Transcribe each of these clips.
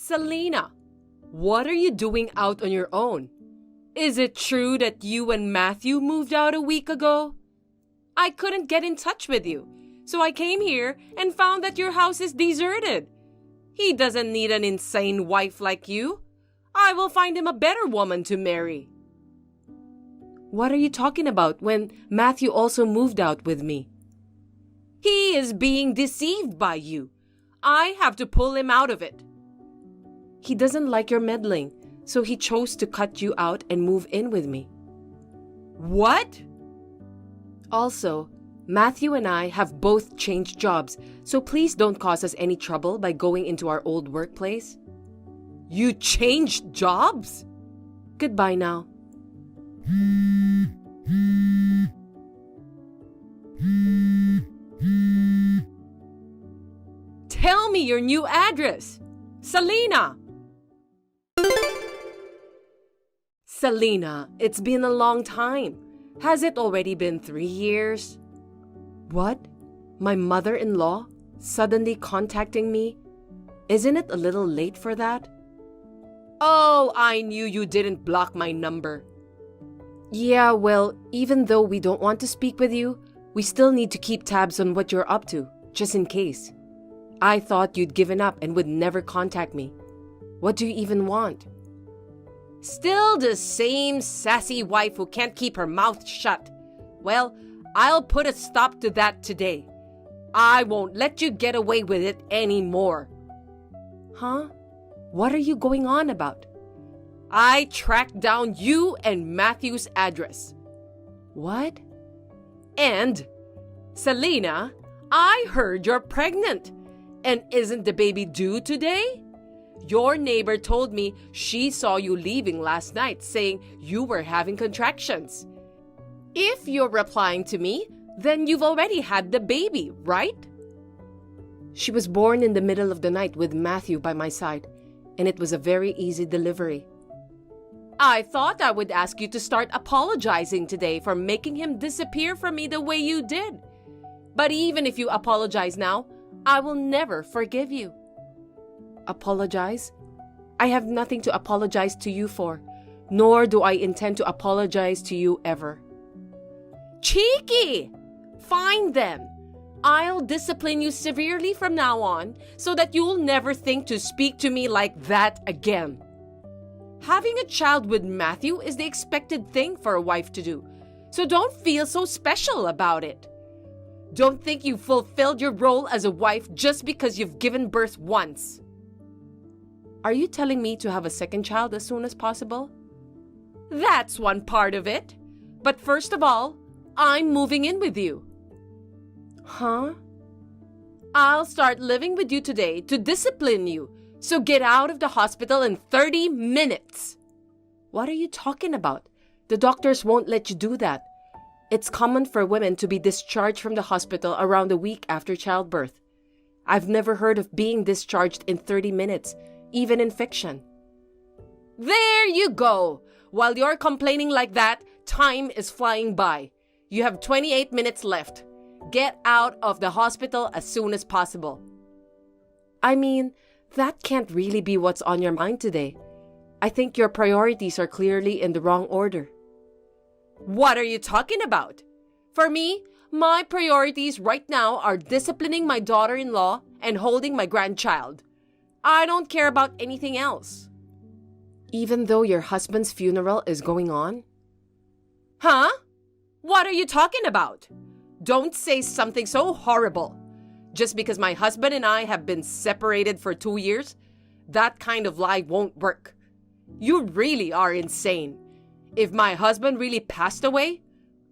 Selena, what are you doing out on your own? Is it true that you and Matthew moved out a week ago? I couldn't get in touch with you, so I came here and found that your house is deserted. He doesn't need an insane wife like you. I will find him a better woman to marry. What are you talking about when Matthew also moved out with me? He is being deceived by you. I have to pull him out of it. He doesn't like your meddling, so he chose to cut you out and move in with me. What? Also, Matthew and I have both changed jobs, so please don't cause us any trouble by going into our old workplace. You changed jobs? Goodbye now. Tell me your new address. Selena! Selena, it's been a long time. Has it already been 3 years? What? My mother-in-law suddenly contacting me? Isn't it a little late for that? Oh, I knew you didn't block my number. Yeah, well, even though we don't want to speak with you, we still need to keep tabs on what you're up to, just in case. I thought you'd given up and would never contact me. What do you even want? Still the same sassy wife who can't keep her mouth shut. Well, I'll put a stop to that today. I won't let you get away with it anymore. Huh? What are you going on about? I tracked down you and Matthew's address. What? And, Selena, I heard you're pregnant. And isn't the baby due today? Your neighbor told me she saw you leaving last night, saying you were having contractions. If you're replying to me, then you've already had the baby, right? She was born in the middle of the night with Matthew by my side, and it was a very easy delivery. I thought I would ask you to start apologizing today for making him disappear from me the way you did. But even if you apologize now, I will never forgive you. Apologize? I have nothing to apologize to you for, nor do I intend to apologize to you ever. Cheeky! Fine then. I'll discipline you severely from now on so that you'll never think to speak to me like that again. Having a child with Matthew is the expected thing for a wife to do, so don't feel so special about it. Don't think you've fulfilled your role as a wife just because you've given birth once. Are you telling me to have a second child as soon as possible? That's one part of it. But first of all, I'm moving in with you. Huh? I'll start living with you today to discipline you. So get out of the hospital in 30 minutes. What are you talking about? The doctors won't let you do that. It's common for women to be discharged from the hospital around a week after childbirth. I've never heard of being discharged in 30 minutes, even in fiction. There you go. While you're complaining like that, time is flying by. You have 28 minutes left. Get out of the hospital as soon as possible. I mean, that can't really be what's on your mind today. I think your priorities are clearly in the wrong order. What are you talking about? For me, my priorities right now are disciplining my daughter-in-law and holding my grandchild. I don't care about anything else. Even though your husband's funeral is going on? Huh? What are you talking about? Don't say something so horrible. Just because my husband and I have been separated for 2 years, that kind of lie won't work. You really are insane. If my husband really passed away,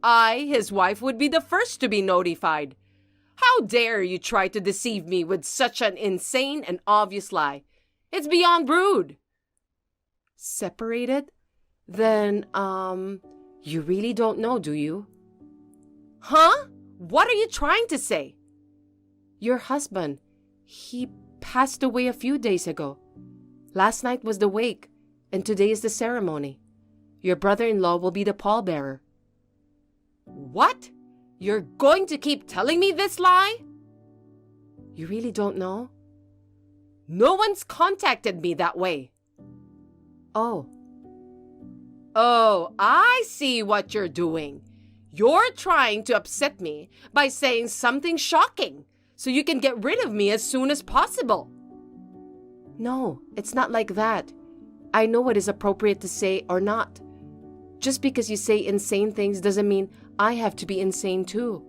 I, his wife, would be the first to be notified. How dare you try to deceive me with such an insane and obvious lie? It's beyond rude. Separated? Then, you really don't know, do you? Huh? What are you trying to say? Your husband, he passed away a few days ago. Last night was the wake, and today is the ceremony. Your brother-in-law will be the pallbearer. What? You're going to keep telling me this lie? You really don't know? No one's contacted me that way. Oh, I see what you're doing. You're trying to upset me by saying something shocking so you can get rid of me as soon as possible. No, it's not like that. I know what is appropriate to say or not. Just because you say insane things doesn't mean I have to be insane too.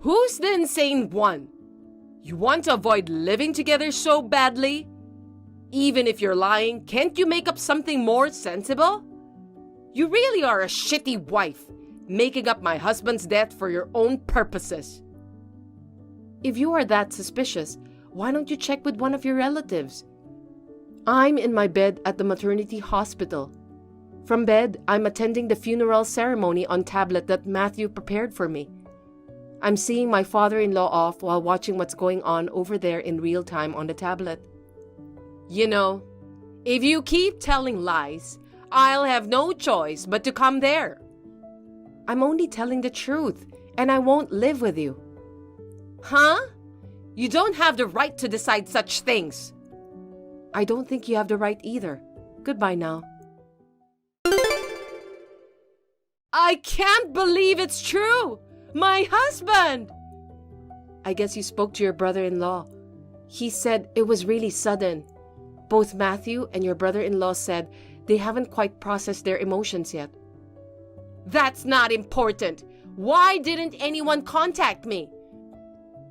Who's the insane one? You want to avoid living together so badly? Even if you're lying, can't you make up something more sensible? You really are a shitty wife, making up my husband's death for your own purposes. If you are that suspicious, why don't you check with one of your relatives? I'm in my bed at the maternity hospital. From bed, I'm attending the funeral ceremony on tablet that Matthew prepared for me. I'm seeing my father-in-law off while watching what's going on over there in real time on the tablet. You know, if you keep telling lies, I'll have no choice but to come there. I'm only telling the truth, and I won't live with you. Huh? You don't have the right to decide such things. I don't think you have the right either. Goodbye now. I can't believe it's true! My husband! I guess you spoke to your brother-in-law. He said it was really sudden. Both Matthew and your brother-in-law said they haven't quite processed their emotions yet. That's not important. Why didn't anyone contact me?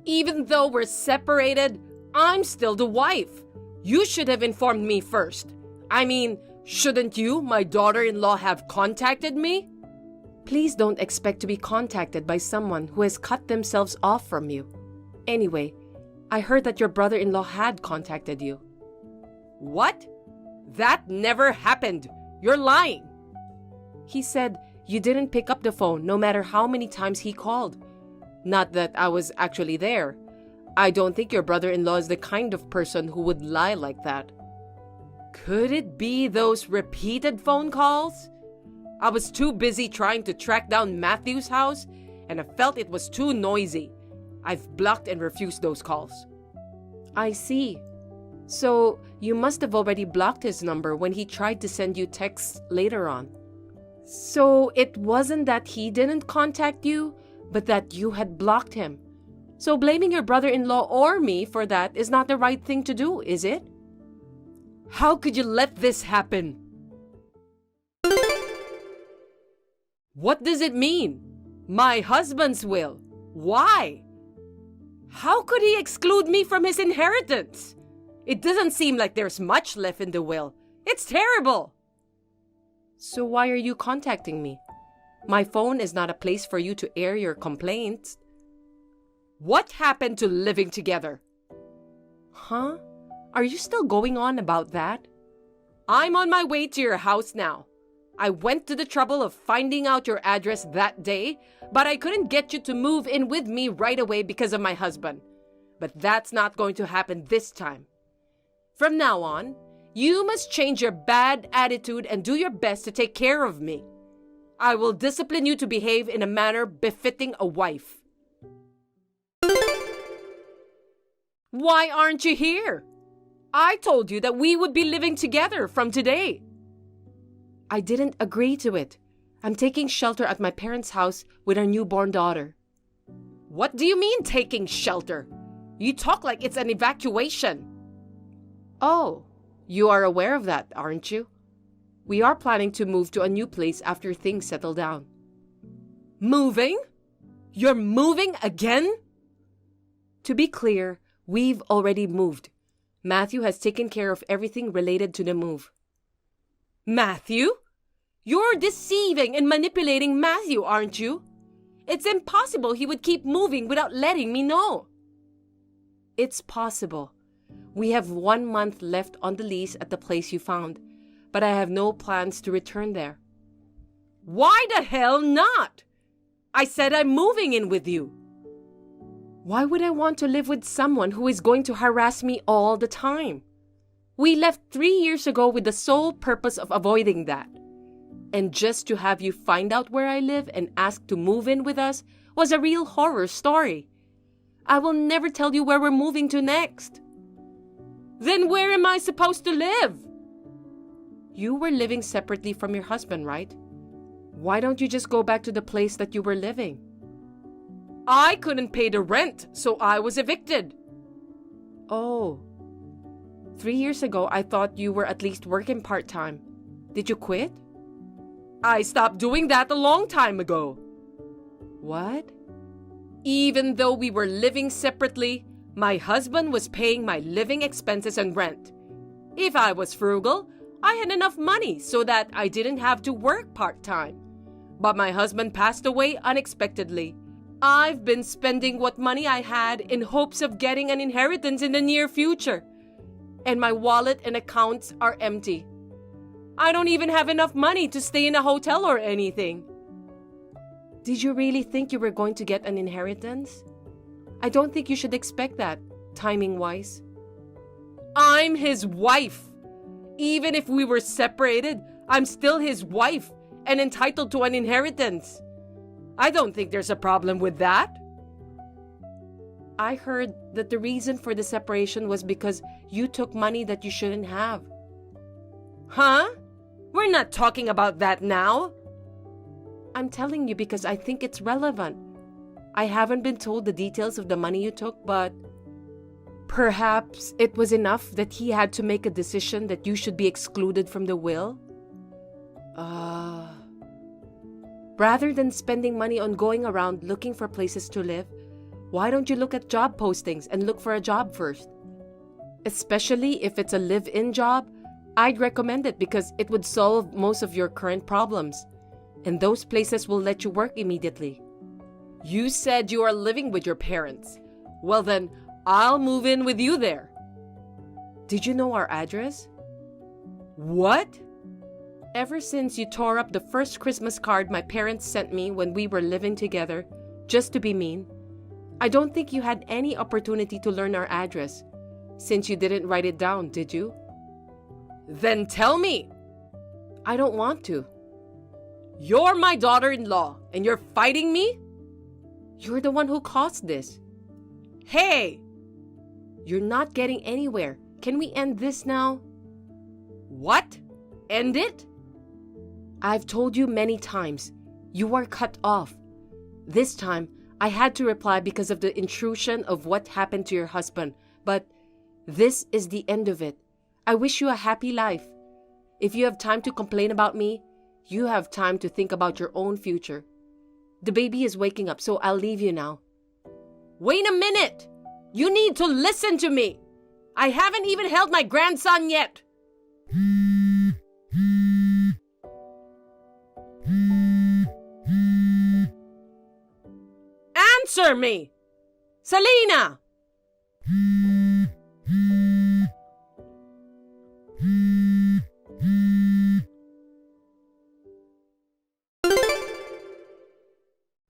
Even though we're separated, I'm still the wife. You should have informed me first. I mean, shouldn't you, my daughter-in-law, have contacted me? Please don't expect to be contacted by someone who has cut themselves off from you. Anyway, I heard that your brother-in-law had contacted you. What? That never happened. You're lying. He said you didn't pick up the phone no matter how many times he called. Not that I was actually there. I don't think your brother-in-law is the kind of person who would lie like that. Could it be those repeated phone calls? I was too busy trying to track down Matthew's house, and I felt it was too noisy. I've blocked and refused those calls. I see. So, you must have already blocked his number when he tried to send you texts later on. So, it wasn't that he didn't contact you, but that you had blocked him. So, blaming your brother-in-law or me for that is not the right thing to do, is it? How could you let this happen? What does it mean? My husband's will. Why? How could he exclude me from his inheritance? It doesn't seem like there's much left in the will. It's terrible. So why are you contacting me? My phone is not a place for you to air your complaints. What happened to living together? Huh? Are you still going on about that? I'm on my way to your house now. I went to the trouble of finding out your address that day, but I couldn't get you to move in with me right away because of my husband. But that's not going to happen this time. From now on, you must change your bad attitude and do your best to take care of me. I will discipline you to behave in a manner befitting a wife. Why aren't you here? I told you that we would be living together from today. I didn't agree to it. I'm taking shelter at my parents' house with our newborn daughter. What do you mean taking shelter? You talk like it's an evacuation. Oh, you are aware of that, aren't you? We are planning to move to a new place after things settle down. Moving? You're moving again? To be clear, we've already moved. Matthew has taken care of everything related to the move. Matthew? You're deceiving and manipulating Matthew, aren't you? It's impossible he would keep moving without letting me know. It's possible. We have 1 month left on the lease at the place you found, but I have no plans to return there. Why the hell not? I said I'm moving in with you. Why would I want to live with someone who is going to harass me all the time? We left 3 years ago with the sole purpose of avoiding that. And just to have you find out where I live and ask to move in with us was a real horror story. I will never tell you where we're moving to next. Then where am I supposed to live? You were living separately from your husband, right? Why don't you just go back to the place that you were living? I couldn't pay the rent, so I was evicted. Oh. 3 years ago, I thought you were at least working part-time. Did you quit? I stopped doing that a long time ago. What? Even though we were living separately, my husband was paying my living expenses and rent. If I was frugal, I had enough money so that I didn't have to work part-time. But my husband passed away unexpectedly. I've been spending what money I had in hopes of getting an inheritance in the near future. And my wallet and accounts are empty. I don't even have enough money to stay in a hotel or anything. Did you really think you were going to get an inheritance? I don't think you should expect that, timing-wise. I'm his wife. Even if we were separated, I'm still his wife and entitled to an inheritance. I don't think there's a problem with that. I heard that the reason for the separation was because you took money that you shouldn't have. Huh? We're not talking about that now. I'm telling you because I think it's relevant. I haven't been told the details of the money you took, but perhaps it was enough that he had to make a decision that you should be excluded from the will? Rather than spending money on going around looking for places to live, why don't you look at job postings and look for a job first? Especially if it's a live-in job, I'd recommend it because it would solve most of your current problems. And those places will let you work immediately. You said you are living with your parents. Well then, I'll move in with you there. Did you know our address? What? Ever since you tore up the first Christmas card my parents sent me when we were living together, just to be mean, I don't think you had any opportunity to learn our address, since you didn't write it down, did you? Then tell me. I don't want to. You're my daughter-in-law, and you're fighting me? You're the one who caused this. Hey! You're not getting anywhere. Can we end this now? What? End it? I've told you many times. You are cut off. This time, I had to reply because of the intrusion of what happened to your husband. But this is the end of it. I wish you a happy life. If you have time to complain about me, you have time to think about your own future. The baby is waking up, so I'll leave you now. Wait a minute! You need to listen to me! I haven't even held my grandson yet! Answer me! Selena!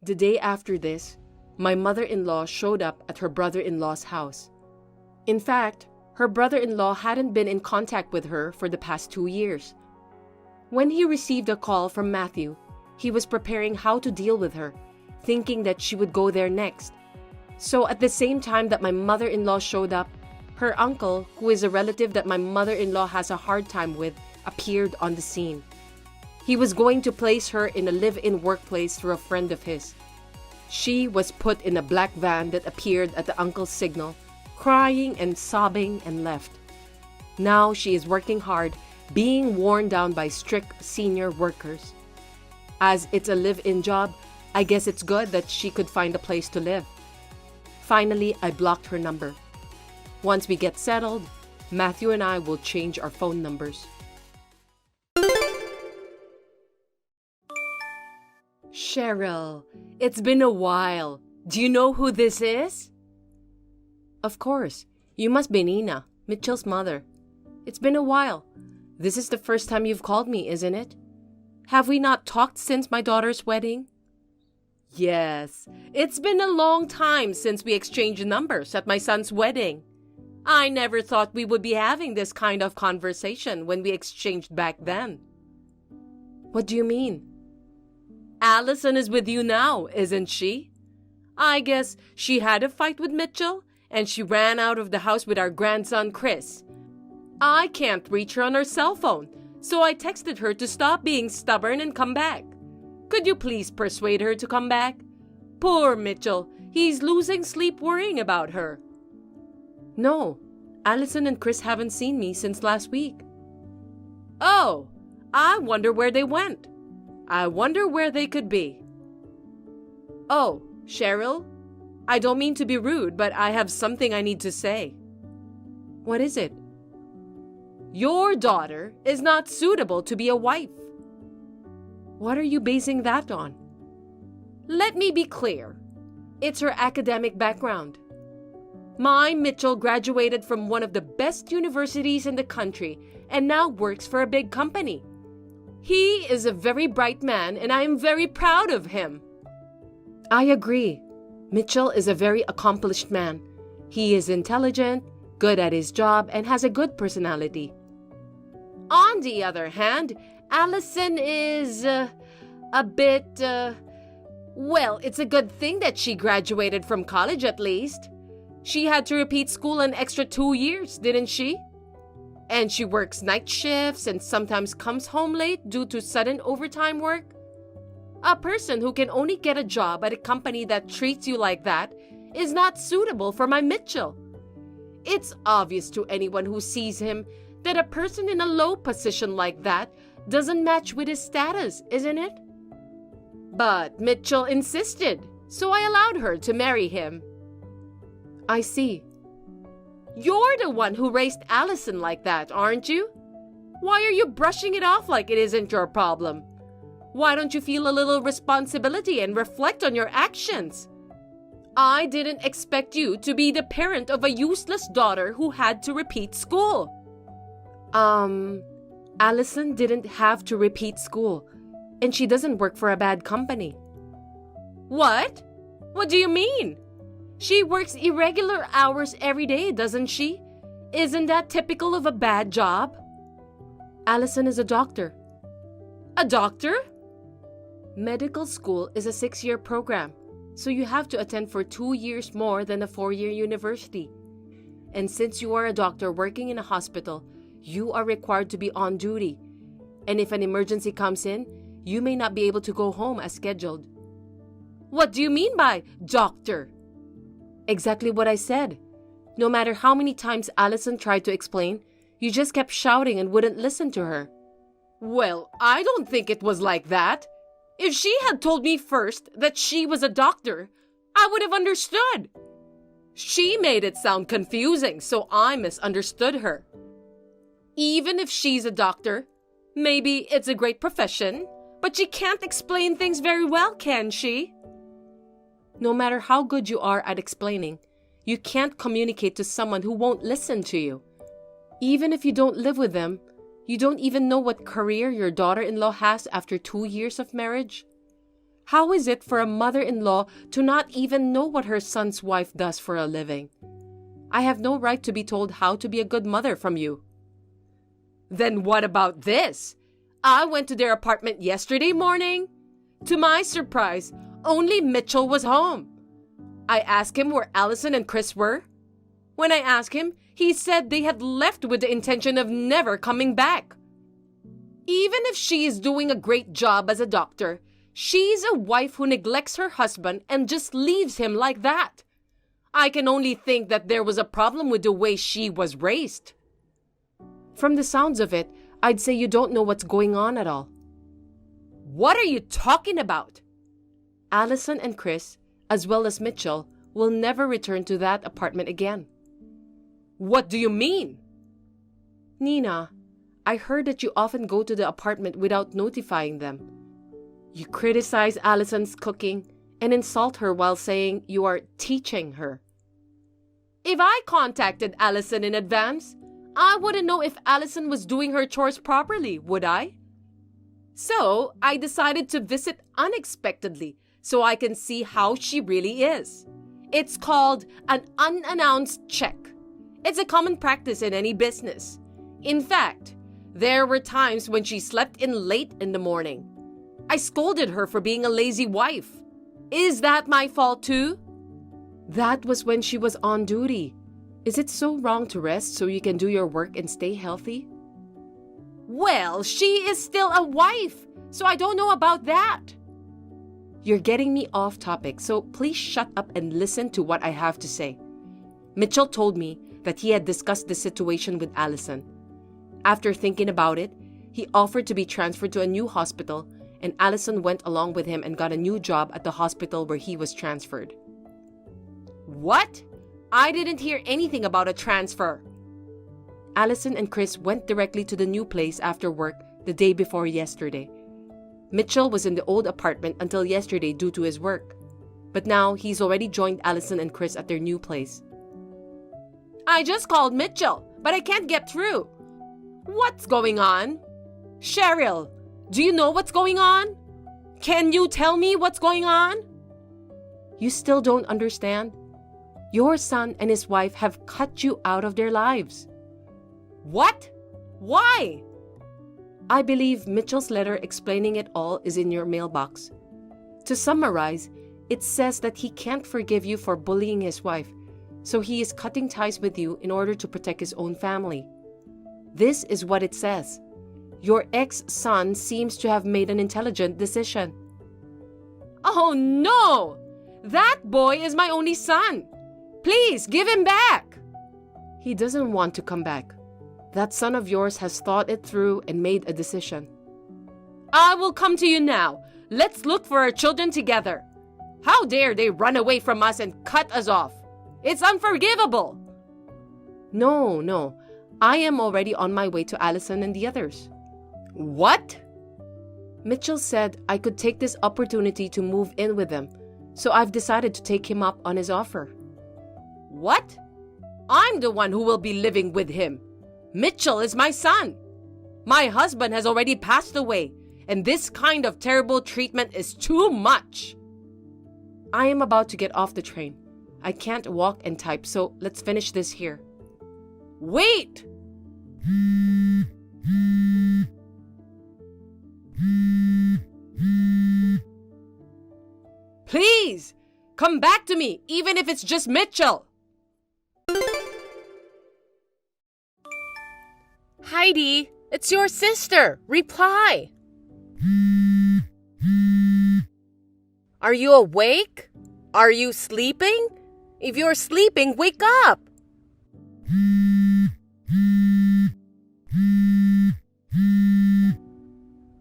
The day after this, my mother-in-law showed up at her brother-in-law's house. In fact, her brother-in-law hadn't been in contact with her for the past 2 years. When he received a call from Matthew, he was preparing how to deal with her, thinking that she would go there next. So at the same time that my mother-in-law showed up, her uncle, who is a relative that my mother-in-law has a hard time with, appeared on the scene. He was going to place her in a live-in workplace through a friend of his. She was put in a black van that appeared at the uncle's signal, crying and sobbing, and left. Now she is working hard, being worn down by strict senior workers. As it's a live-in job, I guess it's good that she could find a place to live. Finally, I blocked her number. Once we get settled, Matthew and I will change our phone numbers. Cheryl, it's been a while. Do you know who this is? Of course. You must be Nina, Mitchell's mother. It's been a while. This is the first time you've called me, isn't it? Have we not talked since my daughter's wedding? Yes. It's been a long time since we exchanged numbers at my son's wedding. I never thought we would be having this kind of conversation when we exchanged back then. What do you mean? Allison is with you now, isn't she? I guess she had a fight with Mitchell, and she ran out of the house with our grandson, Chris. I can't reach her on her cell phone, so I texted her to stop being stubborn and come back. Could you please persuade her to come back? Poor Mitchell, he's losing sleep worrying about her. No, Allison and Chris haven't seen me since last week. Oh, I wonder where they went. I wonder where they could be. Oh, Cheryl, I don't mean to be rude, but I have something I need to say. What is it? Your daughter is not suitable to be a wife. What are you basing that on? Let me be clear. It's her academic background. My Mitchell graduated from one of the best universities in the country and now works for a big company. He is a very bright man and I am very proud of him. I agree. Mitchell is a very accomplished man. He is intelligent, good at his job, and has a good personality. On the other hand, Allison is a bit, well, it's a good thing that she graduated from college at least. She had to repeat school an extra 2 years, didn't she? And she works night shifts and sometimes comes home late due to sudden overtime work. A person who can only get a job at a company that treats you like that is not suitable for my Mitchell. It's obvious to anyone who sees him that a person in a low position like that doesn't match with his status, isn't it? But Mitchell insisted, so I allowed her to marry him. I see. You're the one who raised Allison like that, aren't you? Why are you brushing it off like it isn't your problem? Why don't you feel a little responsibility and reflect on your actions? I didn't expect you to be the parent of a useless daughter who had to repeat school. Allison didn't have to repeat school, and she doesn't work for a bad company. What? What do you mean? She works irregular hours every day, doesn't she? Isn't that typical of a bad job? Allison is a doctor. A doctor? Medical school is a 6-year program, so you have to attend for 2 years more than a 4-year university. And since you are a doctor working in a hospital, you are required to be on duty. And if an emergency comes in, you may not be able to go home as scheduled. What do you mean by doctor? Exactly what I said. No matter how many times Allison tried to explain, you just kept shouting and wouldn't listen to her. Well, I don't think it was like that. If she had told me first that she was a doctor, I would have understood. She made it sound confusing, so I misunderstood her. Even if she's a doctor, maybe it's a great profession, but she can't explain things very well, can she? No matter how good you are at explaining, you can't communicate to someone who won't listen to you. Even if you don't live with them, you don't even know what career your daughter-in-law has after 2 years of marriage. How is it for a mother-in-law to not even know what her son's wife does for a living? I have no right to be told how to be a good mother from you. Then what about this? I went to their apartment yesterday morning. To my surprise, only Mitchell was home. I asked him where Allison and Chris were. When I asked him, he said they had left with the intention of never coming back. Even if she is doing a great job as a doctor, she's a wife who neglects her husband and just leaves him like that. I can only think that there was a problem with the way she was raised. From the sounds of it, I'd say you don't know what's going on at all. What are you talking about? Allison and Chris, as well as Mitchell, will never return to that apartment again. What do you mean? Nina, I heard that you often go to the apartment without notifying them. You criticize Allison's cooking and insult her while saying you are teaching her. If I contacted Allison in advance, I wouldn't know if Allison was doing her chores properly, would I? So, I decided to visit unexpectedly so I can see how she really is. It's called an unannounced check. It's a common practice in any business. In fact, there were times when she slept in late in the morning. I scolded her for being a lazy wife. Is that my fault too? That was when she was on duty. Is it so wrong to rest so you can do your work and stay healthy? Well, she is still a wife, so I don't know about that. You're getting me off topic, so please shut up and listen to what I have to say. Mitchell told me that he had discussed the situation with Allison. After thinking about it, he offered to be transferred to a new hospital, and Allison went along with him and got a new job at the hospital where he was transferred. What? I didn't hear anything about a transfer. Allison and Chris went directly to the new place after work the day before yesterday. Mitchell was in the old apartment until yesterday due to his work, but now he's already joined Allison and Chris at their new place. I just called Mitchell, but I can't get through. What's going on? Cheryl, do you know what's going on? Can you tell me what's going on? You still don't understand? Your son and his wife have cut you out of their lives. What? Why? I believe Mitchell's letter explaining it all is in your mailbox. To summarize, it says that he can't forgive you for bullying his wife, so he is cutting ties with you in order to protect his own family. This is what it says. Your ex-son seems to have made an intelligent decision. Oh no! That boy is my only son. Please give him back. He doesn't want to come back. That son of yours has thought it through and made a decision. I will come to you now. Let's look for our children together. How dare they run away from us and cut us off? It's unforgivable. No. I am already on my way to Allison and the others. What? Mitchell said I could take this opportunity to move in with them, so I've decided to take him up on his offer. What? I'm the one who will be living with him. Mitchell is my son. My husband has already passed away, and this kind of terrible treatment is too much. I am about to get off the train. I can't walk and type, so let's finish this here. Wait! Please, come back to me, even if it's just Mitchell. Heidi, it's your sister. Reply. Are you awake? Are you sleeping? If you're sleeping, wake up.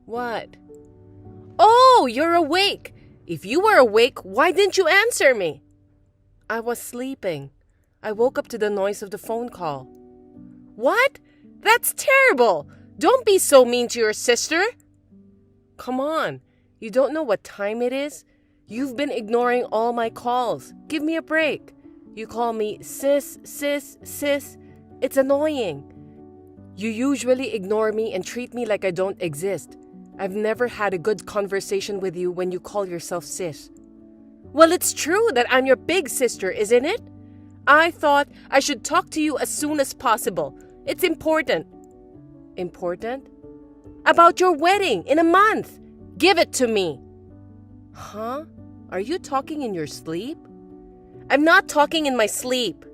What? Oh, you're awake. If you were awake, why didn't you answer me? I was sleeping. I woke up to the noise of the phone call. What? That's terrible. Don't be so mean to your sister. Come on. You don't know what time it is? You've been ignoring all my calls. Give me a break. You call me sis. It's annoying. You usually ignore me and treat me like I don't exist. I've never had a good conversation with you when you call yourself sis. Well, it's true that I'm your big sister, isn't it? I thought I should talk to you as soon as possible. It's important. Important? About your wedding in a month. Give it to me. Huh? Are you talking in your sleep? I'm not talking in my sleep.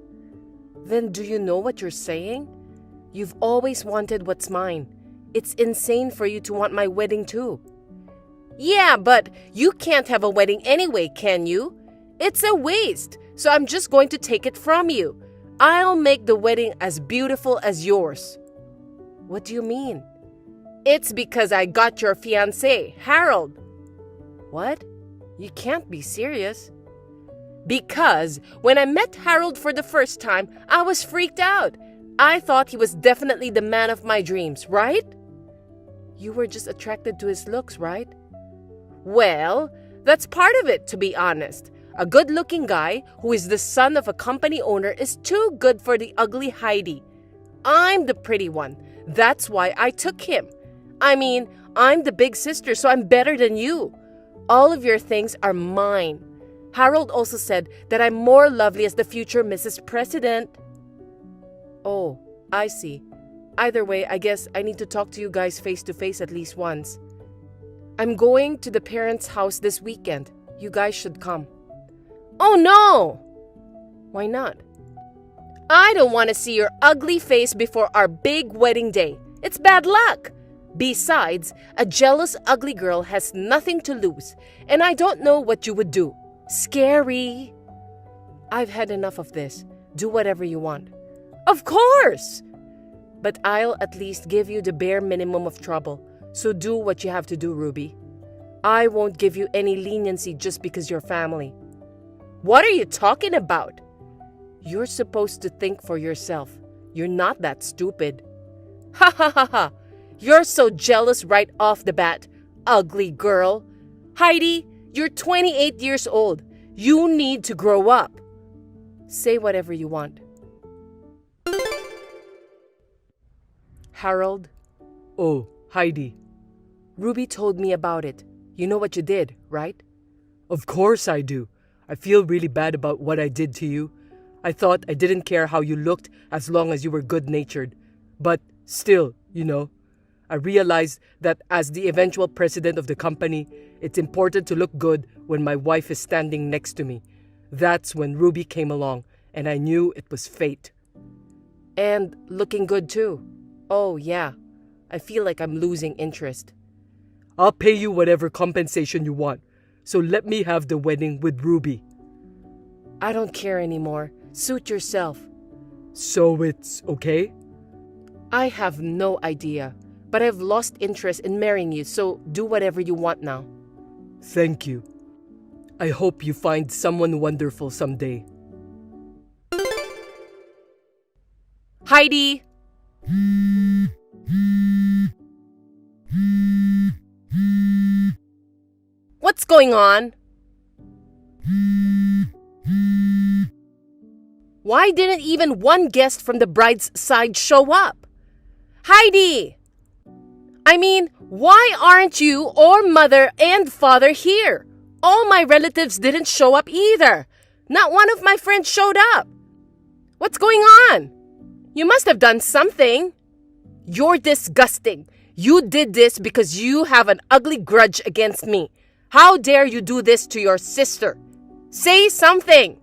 Then do you know what you're saying? You've always wanted what's mine. It's insane for you to want my wedding too. Yeah, but you can't have a wedding anyway, can you? It's a waste, so I'm just going to take it from you. I'll make the wedding as beautiful as yours. What do you mean? It's because I got your fiancé, Harold. What? You can't be serious. Because when I met Harold for the first time, I was freaked out. I thought he was definitely the man of my dreams, right? You were just attracted to his looks, right? Well, that's part of it, to be honest. A good-looking guy who is the son of a company owner is too good for the ugly Heidi. I'm the pretty one. That's why I took him. I mean, I'm the big sister, so I'm better than you. All of your things are mine. Harold also said that I'm more lovely as the future Mrs. President. Oh, I see. Either way, I guess I need to talk to you guys face to face at least once. I'm going to the parents' house this weekend. You guys should come. Oh no! Why not? I don't want to see your ugly face before our big wedding day. It's bad luck. Besides, a jealous, ugly girl has nothing to lose, and I don't know what you would do. Scary. I've had enough of this. Do whatever you want. Of course! But I'll at least give you the bare minimum of trouble, so do what you have to do, Ruby. I won't give you any leniency just because you're family. What are you talking about? You're supposed to think for yourself. You're not that stupid. Ha ha ha ha! You're so jealous right off the bat, ugly girl. Heidi, you're 28 years old. You need to grow up. Say whatever you want. Harold? Oh, Heidi. Ruby told me about it. You know what you did, right? Of course I do. I feel really bad about what I did to you. I thought I didn't care how you looked as long as you were good-natured. But still, I realized that as the eventual president of the company, it's important to look good when my wife is standing next to me. That's when Ruby came along, and I knew it was fate. And looking good too. Oh yeah, I feel like I'm losing interest. I'll pay you whatever compensation you want, so let me have the wedding with Ruby. I don't care anymore. Suit yourself. So it's okay? I have no idea, but I've lost interest in marrying you, so do whatever you want now. Thank you. I hope you find someone wonderful someday. Heidi! What's going on? Why didn't even one guest from the bride's side show up? Heidi! I mean, why aren't you or mother and father here? All my relatives didn't show up either. Not one of my friends showed up. What's going on? You must have done something. You're disgusting. You did this because you have an ugly grudge against me. How dare you do this to your sister? Say something.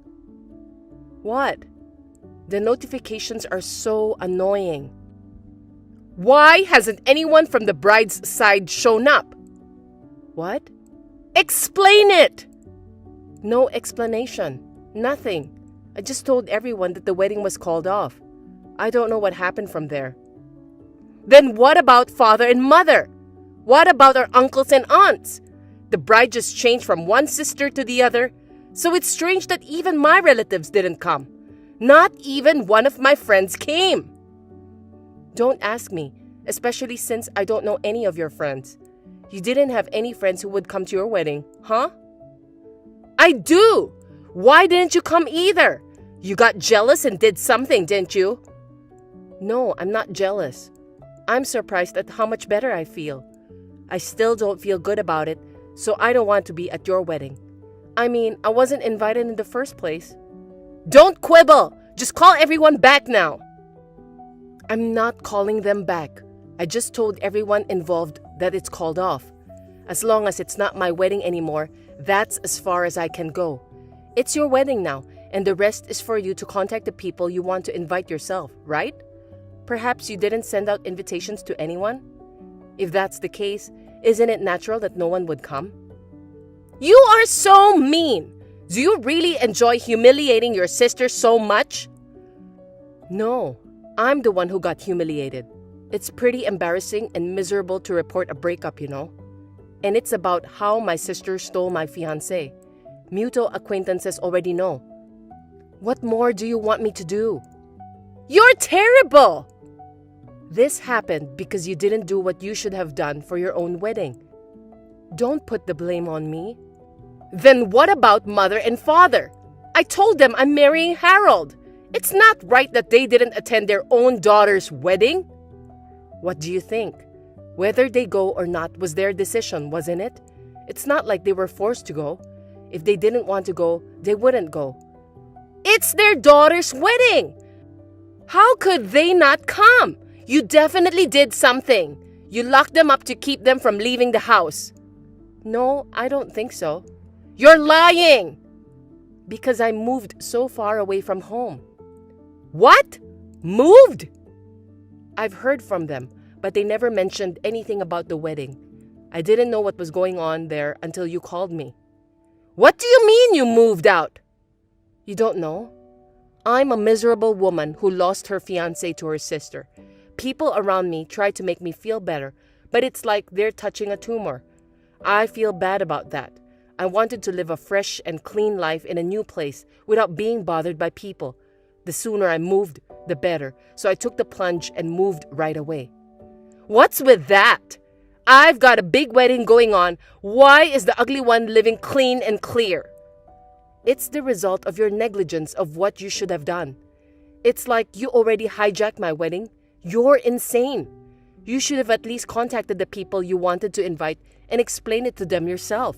What? The notifications are so annoying. Why hasn't anyone from the bride's side shown up? What? Explain it! No explanation. Nothing. I just told everyone that the wedding was called off. I don't know what happened from there. Then what about father and mother? What about our uncles and aunts? The bride just changed from one sister to the other, so it's strange that even my relatives didn't come. Not even one of my friends came. Don't ask me, especially since I don't know any of your friends. You didn't have any friends who would come to your wedding, huh? I do! Why didn't you come either? You got jealous and did something, didn't you? No, I'm not jealous. I'm surprised at how much better I feel. I still don't feel good about it, so I don't want to be at your wedding. I mean, I wasn't invited in the first place. Don't quibble! Just call everyone back now. I'm not calling them back. I just told everyone involved that it's called off. As long as it's not my wedding anymore, that's as far as I can go. It's your wedding now, and the rest is for you to contact the people you want to invite yourself, right? Perhaps you didn't send out invitations to anyone? If that's the case, isn't it natural that no one would come? You are so mean! Do you really enjoy humiliating your sister so much? No, I'm the one who got humiliated. It's pretty embarrassing and miserable to report a breakup, And it's about how my sister stole my fiancé. Mutual acquaintances already know. What more do you want me to do? You're terrible! This happened because you didn't do what you should have done for your own wedding. Don't put the blame on me. Then what about mother and father? I told them I'm marrying Harold. It's not right that they didn't attend their own daughter's wedding. What do you think? Whether they go or not was their decision, wasn't it? It's not like they were forced to go. If they didn't want to go, they wouldn't go. It's their daughter's wedding! How could they not come? You definitely did something. You locked them up to keep them from leaving the house. No, I don't think so. You're lying! Because I moved so far away from home. What? Moved? I've heard from them, but they never mentioned anything about the wedding. I didn't know what was going on there until you called me. What do you mean you moved out? You don't know? I'm a miserable woman who lost her fiancé to her sister. People around me try to make me feel better, but it's like they're touching a tumor. I feel bad about that. I wanted to live a fresh and clean life in a new place without being bothered by people. The sooner I moved, the better, so I took the plunge and moved right away. What's with that? I've got a big wedding going on. Why is the ugly one living clean and clear? It's the result of your negligence of what you should have done. It's like you already hijacked my wedding. You're insane. You should have at least contacted the people you wanted to invite and explained it to them yourself.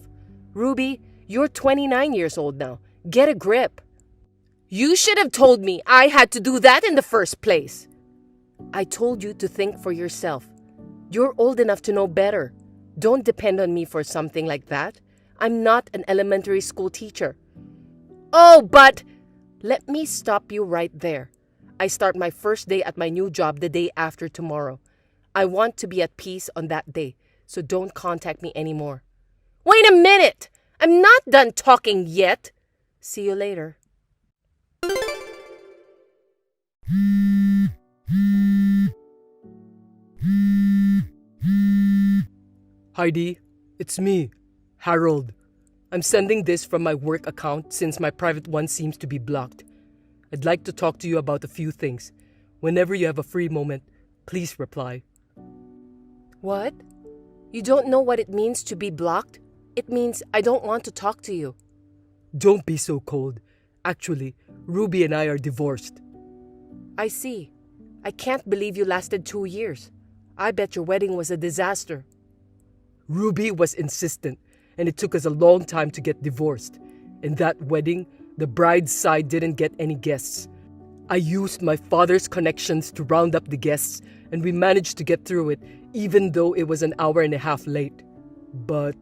Ruby, you're 29 years old now. Get a grip. You should have told me I had to do that in the first place. I told you to think for yourself. You're old enough to know better. Don't depend on me for something like that. I'm not an elementary school teacher. Oh, but... Let me stop you right there. I start my first day at my new job the day after tomorrow. I want to be at peace on that day, so don't contact me anymore. Wait a minute! I'm not done talking yet. See you later. Heidi, it's me, Harold. I'm sending this from my work account since my private one seems to be blocked. I'd like to talk to you about a few things. Whenever you have a free moment, please reply. What? You don't know what it means to be blocked? It means I don't want to talk to you. Don't be so cold. Actually, Ruby and I are divorced. I see. I can't believe you lasted 2 years. I bet your wedding was a disaster. Ruby was insistent, and it took us a long time to get divorced. In that wedding, the bride's side didn't get any guests. I used my father's connections to round up the guests, and we managed to get through it, even though it was an hour and a half late. But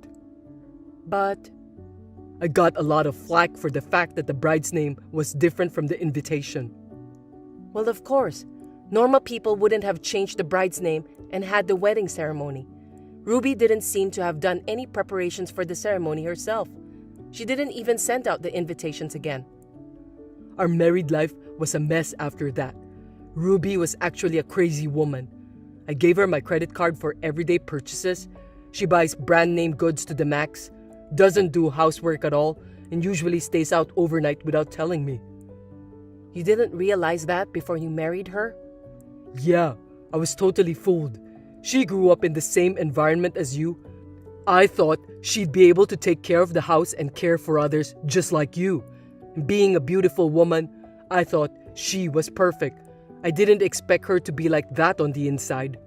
I got a lot of flack for the fact that the bride's name was different from the invitation. Well, of course. Normal people wouldn't have changed the bride's name and had the wedding ceremony. Ruby didn't seem to have done any preparations for the ceremony herself. She didn't even send out the invitations again. Our married life was a mess after that. Ruby was actually a crazy woman. I gave her my credit card for everyday purchases. She buys brand name goods to the max, doesn't do housework at all, and usually stays out overnight without telling me. You didn't realize that before you married her? Yeah, I was totally fooled. She grew up in the same environment as you. I thought she'd be able to take care of the house and care for others just like you. And being a beautiful woman, I thought she was perfect. I didn't expect her to be like that on the inside.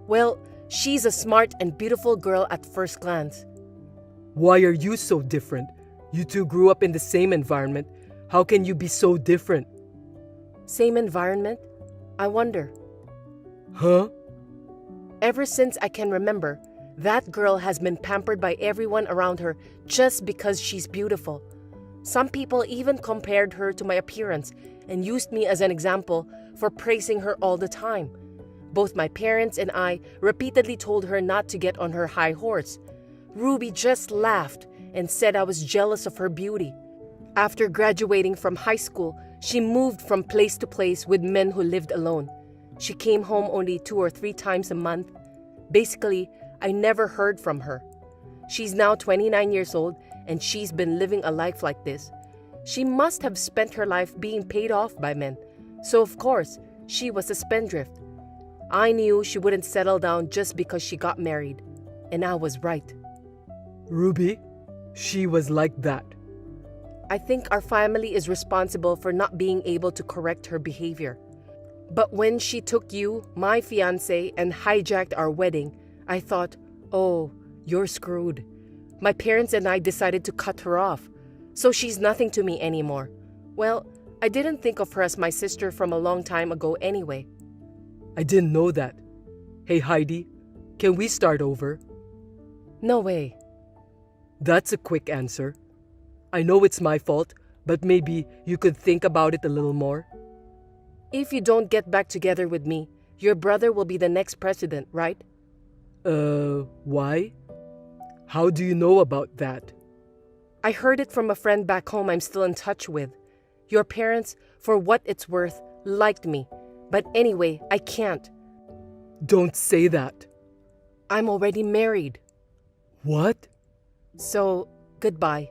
Well, she's a smart and beautiful girl at first glance. Why are you so different? You two grew up in the same environment. How can you be so different? Same environment? I wonder. Huh? Ever since I can remember, that girl has been pampered by everyone around her just because she's beautiful. Some people even compared her to my appearance and used me as an example for praising her all the time. Both my parents and I repeatedly told her not to get on her high horse. Ruby just laughed and said I was jealous of her beauty. After graduating from high school, she moved from place to place with men who lived alone. She came home only 2 or 3 times a month. Basically, I never heard from her. She's now 29 years old and she's been living a life like this. She must have spent her life being paid off by men. So of course, she was a spendthrift. I knew she wouldn't settle down just because she got married. And I was right. Ruby, she was like that. I think our family is responsible for not being able to correct her behavior. But when she took you, my fiancé, and hijacked our wedding, I thought, oh, you're screwed. My parents and I decided to cut her off, so she's nothing to me anymore. Well, I didn't think of her as my sister from a long time ago anyway. I didn't know that. Hey Heidi, can we start over? No way. That's a quick answer. I know it's my fault, but maybe you could think about it a little more. If you don't get back together with me, your brother will be the next president, right? Why? How do you know about that? I heard it from a friend back home I'm still in touch with. Your parents, for what it's worth, liked me. But anyway, I can't. Don't say that. I'm already married. What? So, goodbye.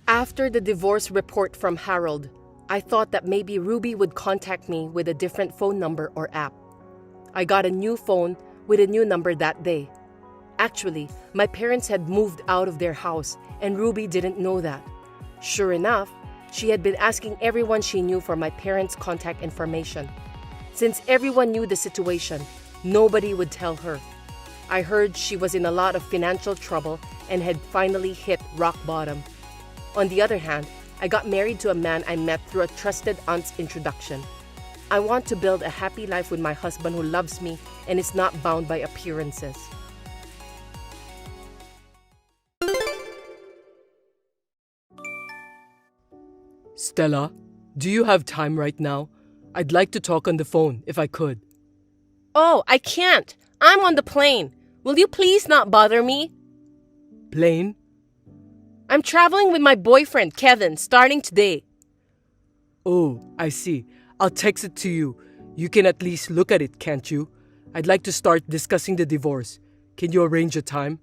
After the divorce report from Harold, I thought that maybe Ruby would contact me with a different phone number or app. I got a new phone with a new number that day. Actually, my parents had moved out of their house and Ruby didn't know that. Sure enough, she had been asking everyone she knew for my parents' contact information. Since everyone knew the situation, nobody would tell her. I heard she was in a lot of financial trouble and had finally hit rock bottom. On the other hand, I got married to a man I met through a trusted aunt's introduction. I want to build a happy life with my husband who loves me and is not bound by appearances. Stella, do you have time right now? I'd like to talk on the phone if I could. Oh, I can't. I'm on the plane. Will you please not bother me? Plane? I'm traveling with my boyfriend, Kevin, starting today. Oh, I see. I'll text it to you. You can at least look at it, can't you? I'd like to start discussing the divorce. Can you arrange a time?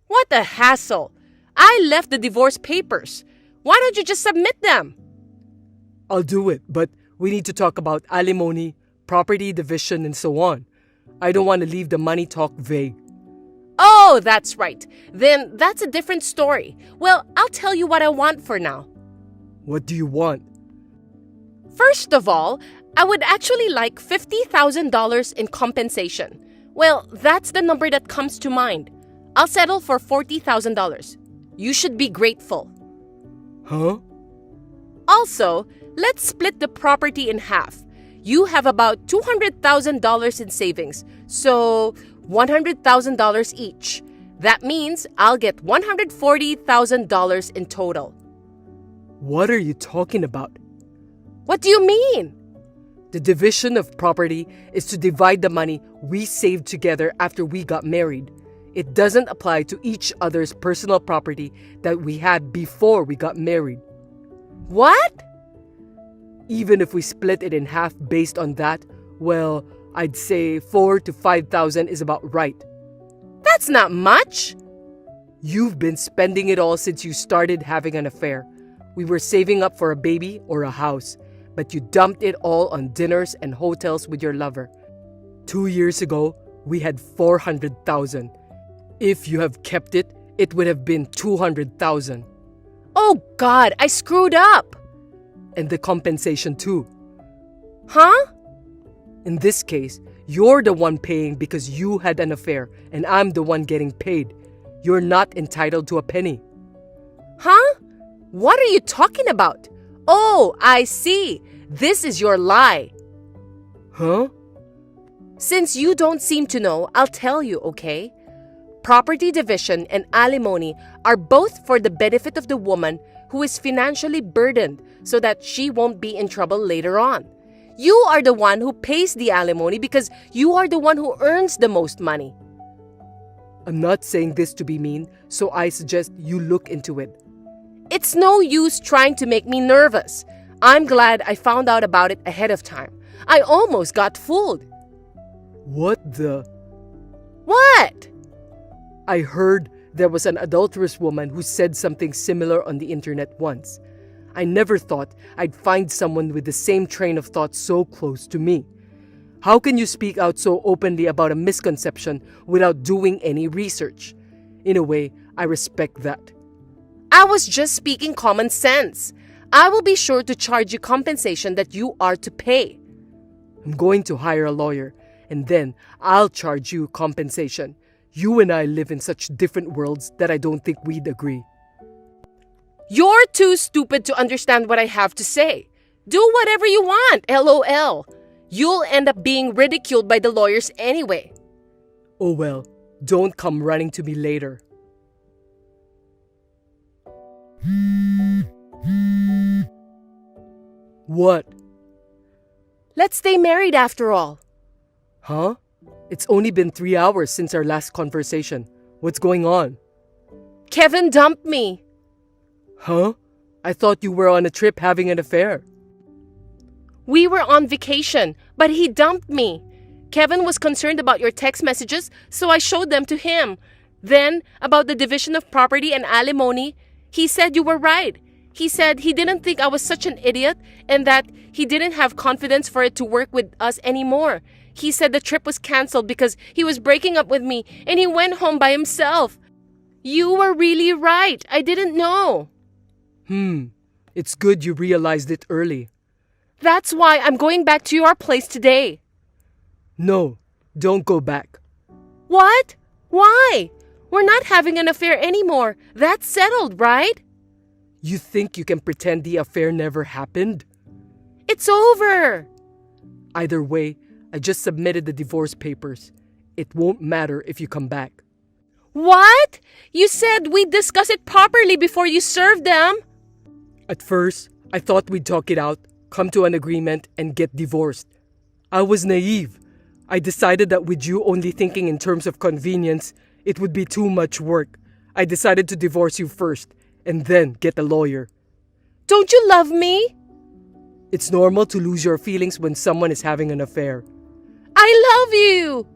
What a hassle. I left the divorce papers. Why don't you just submit them? I'll do it, but we need to talk about alimony, property division, and so on. I don't want to leave the money talk vague. Oh, that's right. Then that's a different story. Well, I'll tell you what I want for now. What do you want? First of all, I would actually like $50,000 in compensation. Well, that's the number that comes to mind. I'll settle for $40,000. You should be grateful. Huh? Also, let's split the property in half. You have about $200,000 in savings, so $100,000 each. That means I'll get $140,000 in total. What are you talking about? What do you mean? The division of property is to divide the money we saved together after we got married. It doesn't apply to each other's personal property that we had before we got married. What? Even if we split it in half based on that, well, I'd say 4,000 to 5,000 is about right. That's not much. You've been spending it all since you started having an affair. We were saving up for a baby or a house, but you dumped it all on dinners and hotels with your lover. 2 years ago, we had 400,000. If you have kept it, it would have been 200,000. Oh God, I screwed up. And the compensation too. Huh? In this case, you're the one paying because you had an affair, and I'm the one getting paid. You're not entitled to a penny. Huh? What are you talking about? Oh, I see. This is your lie. Huh? Since you don't seem to know, I'll tell you, okay? Property division and alimony are both for the benefit of the woman who is financially burdened so that she won't be in trouble later on. You are the one who pays the alimony because you are the one who earns the most money. I'm not saying this to be mean, so I suggest you look into it. It's no use trying to make me nervous. I'm glad I found out about it ahead of time. I almost got fooled. What the? What? I heard there was an adulterous woman who said something similar on the internet once. I never thought I'd find someone with the same train of thought so close to me. How can you speak out so openly about a misconception without doing any research? In a way, I respect that. I was just speaking common sense. I will be sure to charge you compensation that you are to pay. I'm going to hire a lawyer, and then I'll charge you compensation. You and I live in such different worlds that I don't think we'd agree. You're too stupid to understand what I have to say. Do whatever you want, LOL. You'll end up being ridiculed by the lawyers anyway. Oh well, don't come running to me later. What? Let's stay married after all. Huh? It's only been 3 hours since our last conversation. What's going on? Kevin dumped me. Huh? I thought you were on a trip having an affair. We were on vacation, but he dumped me. Kevin was concerned about your text messages, so I showed them to him. Then, about the division of property and alimony, he said you were right. He said he didn't think I was such an idiot and that he didn't have confidence for it to work with us anymore. He said the trip was canceled because he was breaking up with me and he went home by himself. You were really right. I didn't know. It's good you realized it early. That's why I'm going back to your place today. No, don't go back. What? Why? We're not having an affair anymore. That's settled, right? You think you can pretend the affair never happened? It's over. Either way, I just submitted the divorce papers. It won't matter if you come back. What? You said we'd discuss it properly before you served them. At first, I thought we'd talk it out, come to an agreement, and get divorced. I was naive. I decided that with you only thinking in terms of convenience, it would be too much work. I decided to divorce you first, and then get a lawyer. Don't you love me? It's normal to lose your feelings when someone is having an affair. I love you.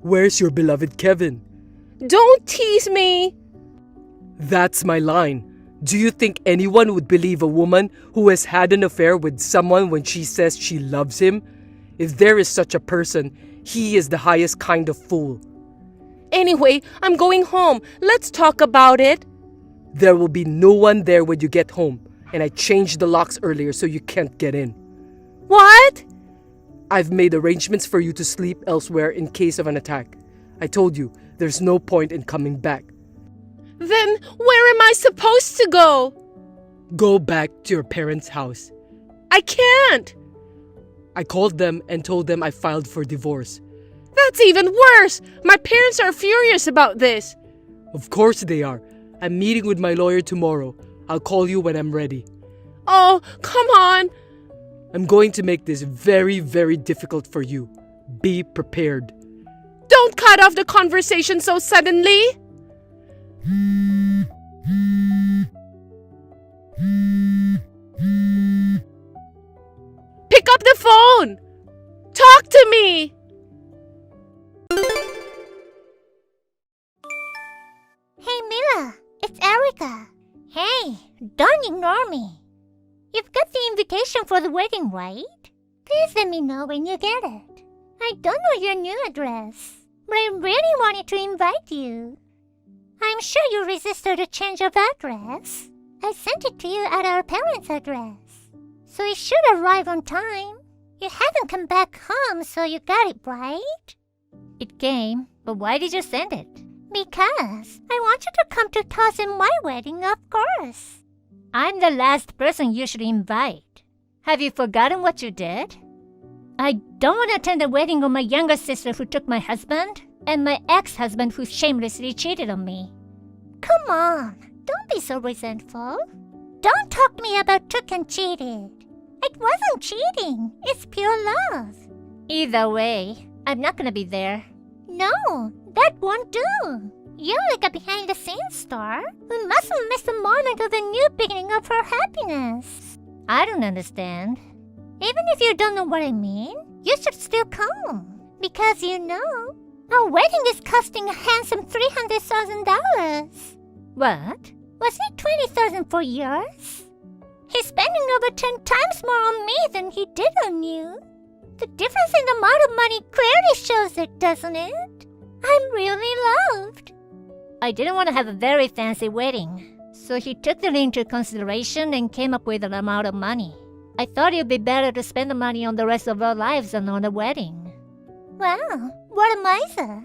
Where's your beloved Kevin? Don't tease me. That's my line. Do you think anyone would believe a woman who has had an affair with someone when she says she loves him? If there is such a person, he is the highest kind of fool. Anyway, I'm going home. Let's talk about it. There will be no one there when you get home, and I changed the locks earlier so you can't get in. What? I've made arrangements for you to sleep elsewhere in case of an attack. I told you, there's no point in coming back. Then where am I supposed to go? Go back to your parents' house. I can't. I called them and told them I filed for divorce. That's even worse. My parents are furious about this. Of course they are. I'm meeting with my lawyer tomorrow. I'll call you when I'm ready. Oh, come on. I'm going to make this very, very difficult for you. Be prepared. Don't cut off the conversation so suddenly. Pick up the phone. Talk to me. Hey Mila, it's Erica. Hey, don't ignore me. You've got the invitation for the wedding, right? Please let me know when you get it. I don't know your new address, but I really wanted to invite you. I'm sure you resisted a change of address. I sent it to you at our parents' address, so it should arrive on time. You haven't come back home, so you got it, right? It came, but why did you send it? Because I want you to come to toss in my wedding, of course. I'm the last person you should invite. Have you forgotten what you did? I don't want to attend the wedding of my younger sister who took my husband and my ex-husband who shamelessly cheated on me. Come on, don't be so resentful. Don't talk to me about took and cheated. It wasn't cheating, it's pure love. Either way, I'm not gonna be there. No, that won't do. You're like a behind-the-scenes star who mustn't miss the moment of the new beginning of her happiness. I don't understand. Even if you don't know what I mean, you should still come. Because you know, our wedding is costing a handsome $300,000. What? Was it $20,000 for yours? He's spending over 10 times more on me than he did on you. The difference in the amount of money clearly shows it, doesn't it? I'm really loved. I didn't want to have a very fancy wedding, so he took that into consideration and came up with an amount of money. I thought it would be better to spend the money on the rest of our lives than on a wedding. Wow, what a miser.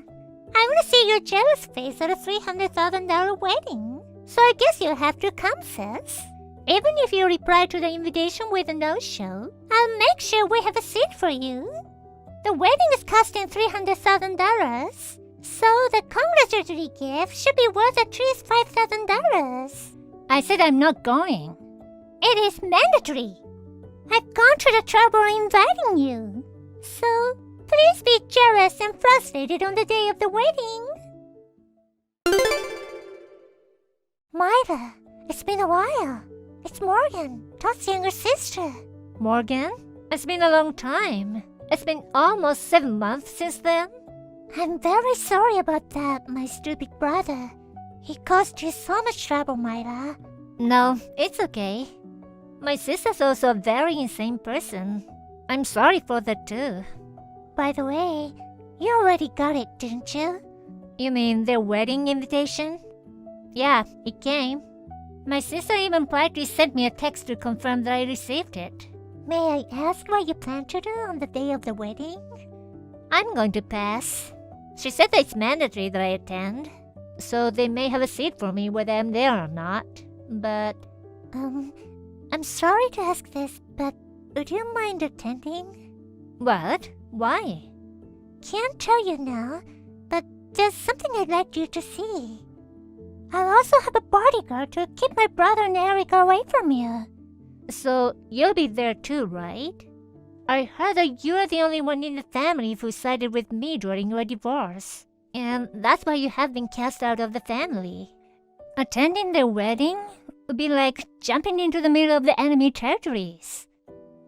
I want to see your jealous face at a $300,000 wedding. So I guess you'll have to come, sis. Even if you reply to the invitation with a no-show, I'll make sure we have a seat for you. The wedding is costing $300,000, so the congratulatory gift should be worth at least $5,000. I said I'm not going. It is mandatory. I've gone through the trouble of inviting you. So, please be jealous and frustrated on the day of the wedding. Myra, it's been a while. It's Morgan, Todd's younger sister. Morgan? It's been a long time. It's been almost 7 months since then. I'm very sorry about that, my stupid brother. He caused you so much trouble, Myra. No, it's okay. My sister's also a very insane person. I'm sorry for that too. By the way, you already got it, didn't you? You mean their wedding invitation? Yeah, it came. My sister even politely sent me a text to confirm that I received it. May I ask what you plan to do on the day of the wedding? I'm going to pass. She said that it's mandatory that I attend, so they may have a seat for me whether I'm there or not. But, I'm sorry to ask this, but would you mind attending? what? Why? Can't tell you now, but there's something I'd like you to see. I'll also have a bodyguard to keep my brother and Erica away from you. So, you'll be there too, right? I heard that you're the only one in the family who sided with me during your divorce. And that's why you have been cast out of the family. Attending their wedding would be like jumping into the middle of the enemy territories.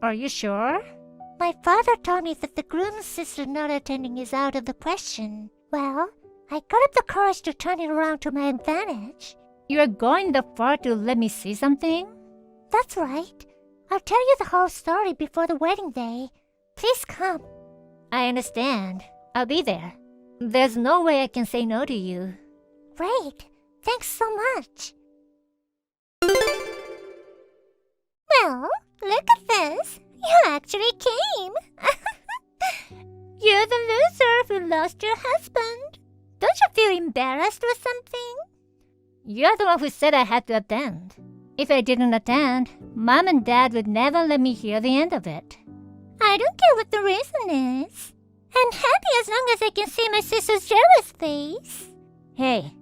Are you sure? My father told me that the groom's sister not attending is out of the question. Well, I got up the courage to turn it around to my advantage. You're going that far to let me see something? That's right. I'll tell you the whole story before the wedding day. Please come. I understand. I'll be there. There's no way I can say no to you. Great. Thanks so much. Well, look at this. You actually came. You're the loser who lost your husband. Don't you feel embarrassed or something? You're the one who said I had to attend. If I didn't attend, Mom and Dad would never let me hear the end of it. I don't care what the reason is. I'm happy as long as I can see my sister's jealous face. Hey,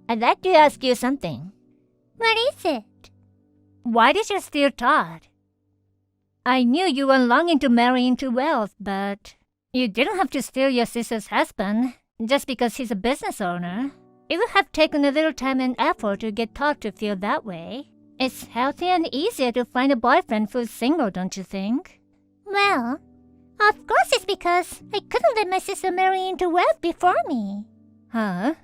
I'd like to ask you something. What is it? Why did you steal Todd? I knew you were longing to marry into wealth, but you didn't have to steal your sister's husband just because he's a business owner. It would have taken a little time and effort to get Todd to feel that way. It's healthier and easier to find a boyfriend who's single, don't you think? Well, of course it's because I couldn't let my sister marry into wealth before me. Huh?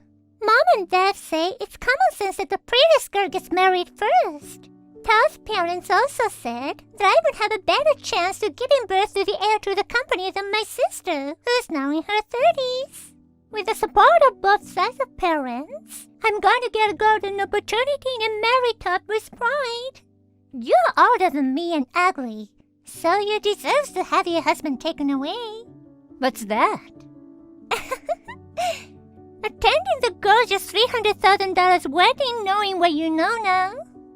Mom and Dad say it's common sense that the prettiest girl gets married first. Todd's parents also said that I would have a better chance to giving birth to the heir to the company than my sister, who's now in her 30s. With the support of both sides of parents, I'm going to get a golden opportunity and marry Todd with pride. You're older than me and ugly, so you deserve to have your husband taken away. What's that? Attending the gorgeous $300,000 wedding knowing what you know now.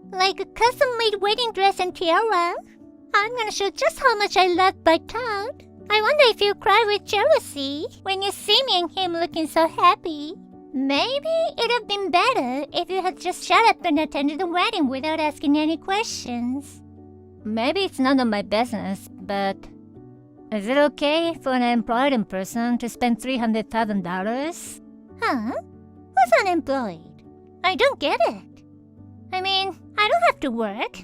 Like a custom-made wedding dress and tiara. I'm gonna show just how much I love by Todd. I wonder if you'll cry with jealousy when you see me and him looking so happy. Maybe it'd have been better if you had just shut up and attended the wedding without asking any questions. Maybe it's none of my business, but is it okay for an employed person to spend $300,000? Huh? Who's unemployed? I don't get it. I mean, I don't have to work.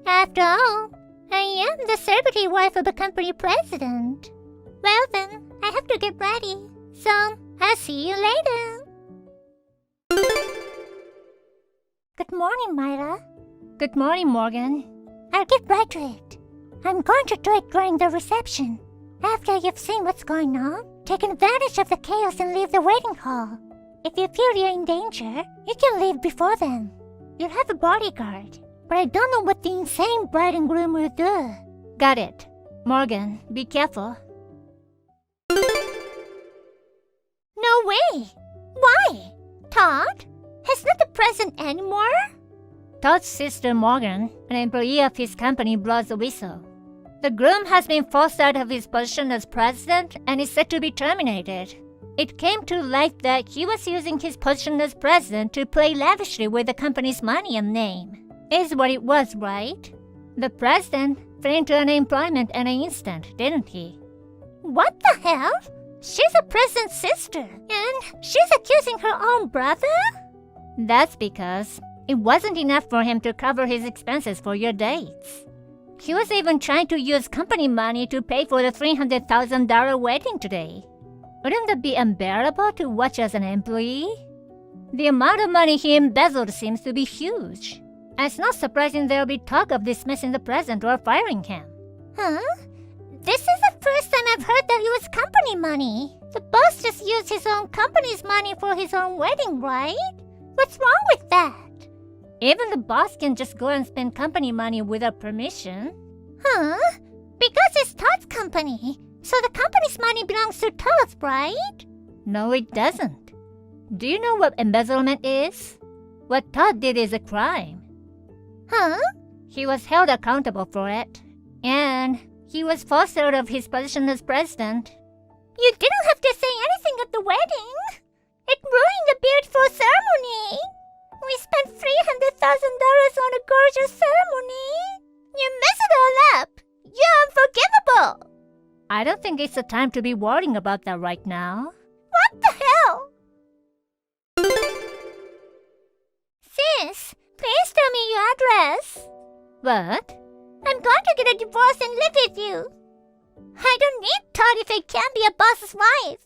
After all, I am the celebrity wife of a company president. Well then, I have to get ready. So, I'll see you later. Good morning, Myra. Good morning, Morgan. I'll get right to it. I'm going to do it during the reception. After you've seen what's going on, take advantage of the chaos and leave the waiting hall. If you feel you're in danger, you can leave before then. You'll have a bodyguard, but I don't know what the insane bride and groom will do. Got it. Morgan, be careful. No way! Why? Todd? He's not the president anymore? Todd's sister Morgan, an employee of his company, blows the whistle. The groom has been forced out of his position as president and is set to be terminated. It came to light that he was using his position as president to play lavishly with the company's money and name. Is what it was, right? The president fell into unemployment in an instant, didn't he? What the hell? She's a president's sister, and she's accusing her own brother? That's because it wasn't enough for him to cover his expenses for your dates. He was even trying to use company money to pay for the $300,000 wedding today. Wouldn't that be unbearable to watch as an employee? The amount of money he embezzled seems to be huge. It's not surprising there'll be talk of dismissing the president or firing him. Huh? This is the first time I've heard that it was company money. The boss just used his own company's money for his own wedding, right? What's wrong with that? Even the boss can just go and spend company money without permission. Huh? Because it's Todd's company. So the company's money belongs to Todd, right? No, it doesn't. Do you know what embezzlement is? What Todd did is a crime. Huh? He was held accountable for it. And he was forced out of his position as president. You didn't have to say anything at the wedding. It ruined the beautiful ceremony. We spent $300,000 on a gorgeous ceremony. You mess it all up. You're unforgivable. I don't think it's the time to be worrying about that right now. What the hell? Sis, please tell me your address. What? I'm going to get a divorce and live with you. I don't need Todd if I can't be a boss's wife.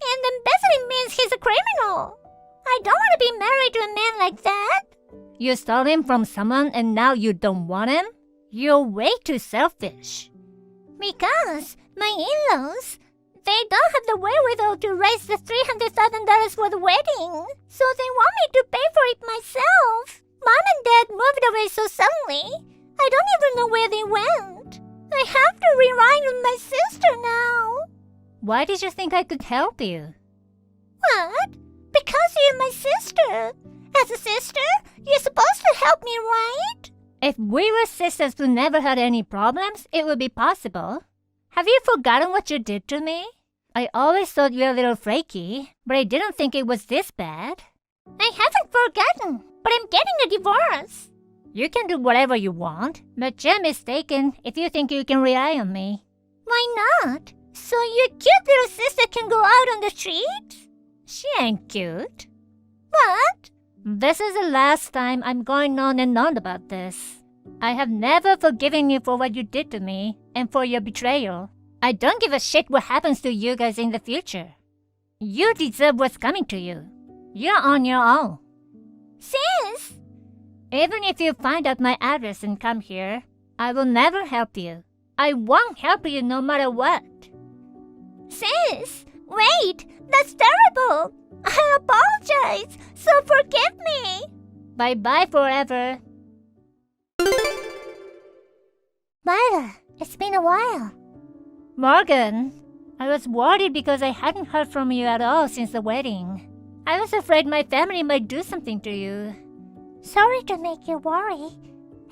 And embezzling means he's a criminal. I don't want to be married to a man like that. You stole him from someone and now you don't want him? You're way too selfish. Because my in-laws, they don't have the wherewithal to raise the $300,000 for the wedding. So they want me to pay for it myself. Mom and Dad moved away so suddenly, I don't even know where they went. I have to rely on my sister now. Why did you think I could help you? What? Because you're my sister. As a sister, you're supposed to help me, right? If we were sisters who never had any problems, it would be possible. Have you forgotten what you did to me? I always thought you were a little flaky, but I didn't think it was this bad. I haven't forgotten, but I'm getting a divorce. You can do whatever you want, but you're mistaken if you think you can rely on me. Why not? So your cute little sister can go out on the street? She ain't cute. What? This is the last time I'm going on and on about this. I have never forgiven you for what you did to me and for your betrayal. I don't give a shit what happens to you guys in the future. You deserve what's coming to you. You're on your own. Sis! Even if you find out my address and come here, I will never help you. I won't help you no matter what. Sis! Wait! That's terrible! I apologize, so forgive me! Bye-bye forever. Myra, it's been a while. Morgan, I was worried because I hadn't heard from you at all since the wedding. I was afraid my family might do something to you. Sorry to make you worry.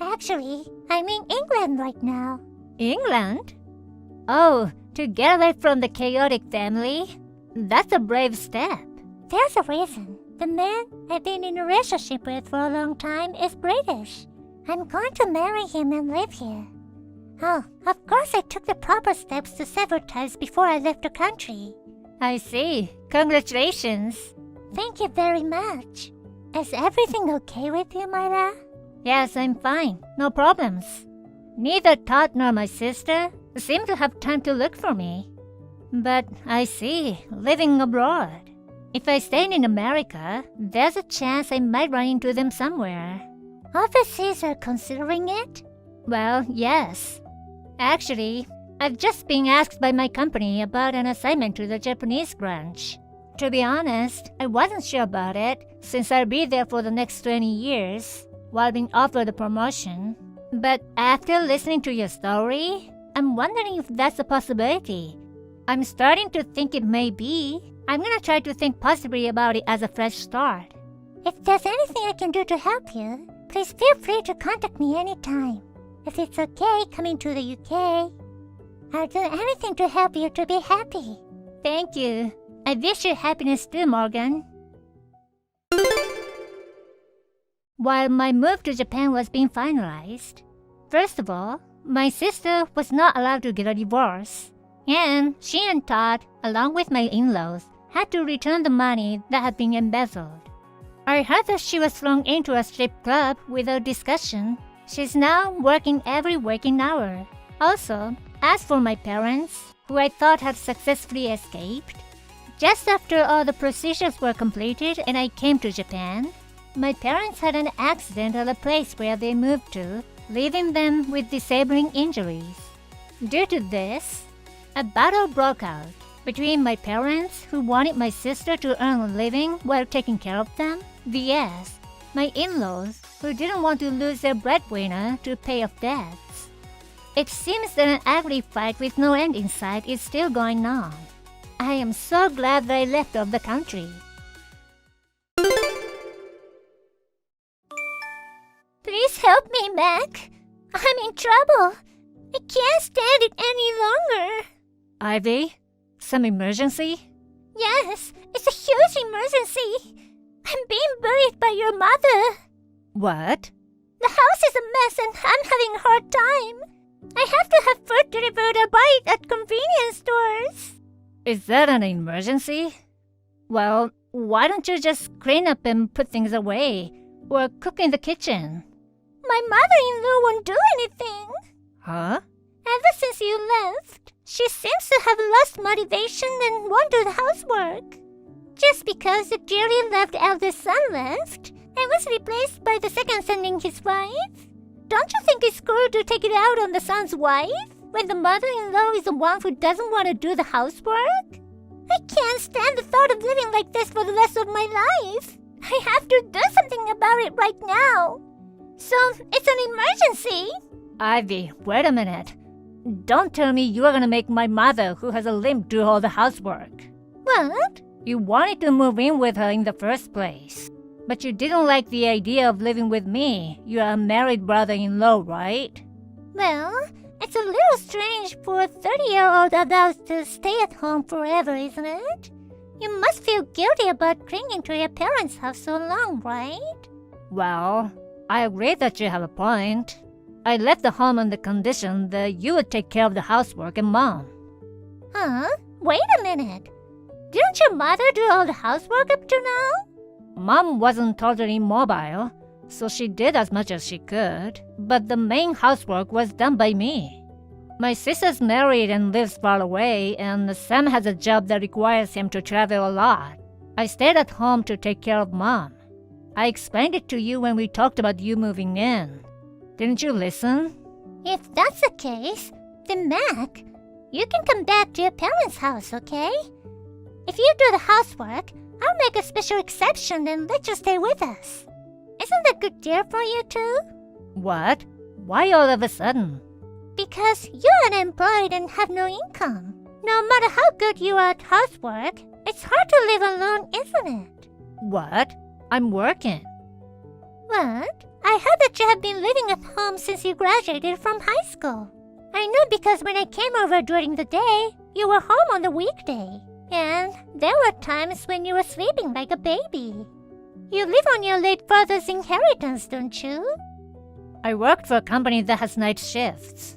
Actually, I'm in England right now. England? Oh, to get away from the chaotic family? That's a brave step. There's a reason. The man I've been in a relationship with for a long time is British. I'm going to marry him and live here. Oh, of course I took the proper steps to sever ties before I left the country. I see. Congratulations. Thank you very much. Is everything okay with you, Myra? Yes, I'm fine. No problems. Neither Todd nor my sister seem to have time to look for me. But I see, living abroad. If I stay in America, there's a chance I might run into them somewhere. Overseas are considering it? Well, yes. Actually, I've just been asked by my company about an assignment to the Japanese branch. To be honest, I wasn't sure about it since I'll be there for the next 20 years while being offered a promotion. But after listening to your story, I'm wondering if that's a possibility. I'm starting to think it may be. I'm gonna try to think positively about it as a fresh start. If there's anything I can do to help you, please feel free to contact me anytime. If it's okay coming to the UK, I'll do anything to help you to be happy. Thank you. I wish you happiness too, Morgan. While my move to Japan was being finalized, first of all, my sister was not allowed to get a divorce, and she and Todd, along with my in-laws, had to return the money that had been embezzled. I heard that she was thrown into a strip club without discussion. She's now working every waking hour. Also, as for my parents, who I thought had successfully escaped, just after all the procedures were completed and I came to Japan, my parents had an accident at the place where they moved to, leaving them with disabling injuries. Due to this, a battle broke out between my parents, who wanted my sister to earn a living while taking care of them, vs. my in-laws, who didn't want to lose their breadwinner to pay off debts. It seems that an ugly fight with no end in sight is still going on. I am so glad that I left of the country. Please help me, Mac. I'm in trouble. I can't stand it any longer. Ivy, some emergency? Yes, it's a huge emergency. I'm being bullied by your mother. What? The house is a mess and I'm having a hard time. I have to have food delivered or buy it at convenience stores. Is that an emergency? Well, why don't you just clean up and put things away, or cook in the kitchen? My mother-in-law won't do anything. Huh? Ever since you left, she seems to have lost motivation and won't do the housework. Just because the dearly loved eldest son left and was replaced by the second son and his wife? Don't you think it's cruel to take it out on the son's wife when the mother-in-law is the one who doesn't want to do the housework? I can't stand the thought of living like this for the rest of my life. I have to do something about it right now. So, it's an emergency. Ivy, wait a minute. Don't tell me you are gonna make my mother, who has a limp, do all the housework. What? You wanted to move in with her in the first place. But you didn't like the idea of living with me. You are a married brother-in-law, right? Well, it's a little strange for a 30-year-old adult to stay at home forever, isn't it? You must feel guilty about clinging to your parents' house so long, right? Well, I agree that you have a point. I left the home on the condition that you would take care of the housework and Mom. Huh? Wait a minute. Didn't your mother do all the housework up to now? Mom wasn't totally immobile, so she did as much as she could, but the main housework was done by me. My sister's married and lives far away, and Sam has a job that requires him to travel a lot. I stayed at home to take care of Mom. I explained it to you when we talked about you moving in. Didn't you listen? If that's the case, then Mac, you can come back to your parents' house, okay? If you do the housework, I'll make a special exception and let you stay with us. Isn't that good deal for you too? What? Why all of a sudden? Because you're unemployed and have no income. No matter how good you are at housework, it's hard to live alone, isn't it? What? I'm working. What? I heard that you have been living at home since you graduated from high school. I know because when I came over during the day, you were home on the weekday. And there were times when you were sleeping like a baby. You live on your late father's inheritance, don't you? I worked for a company that has night shifts.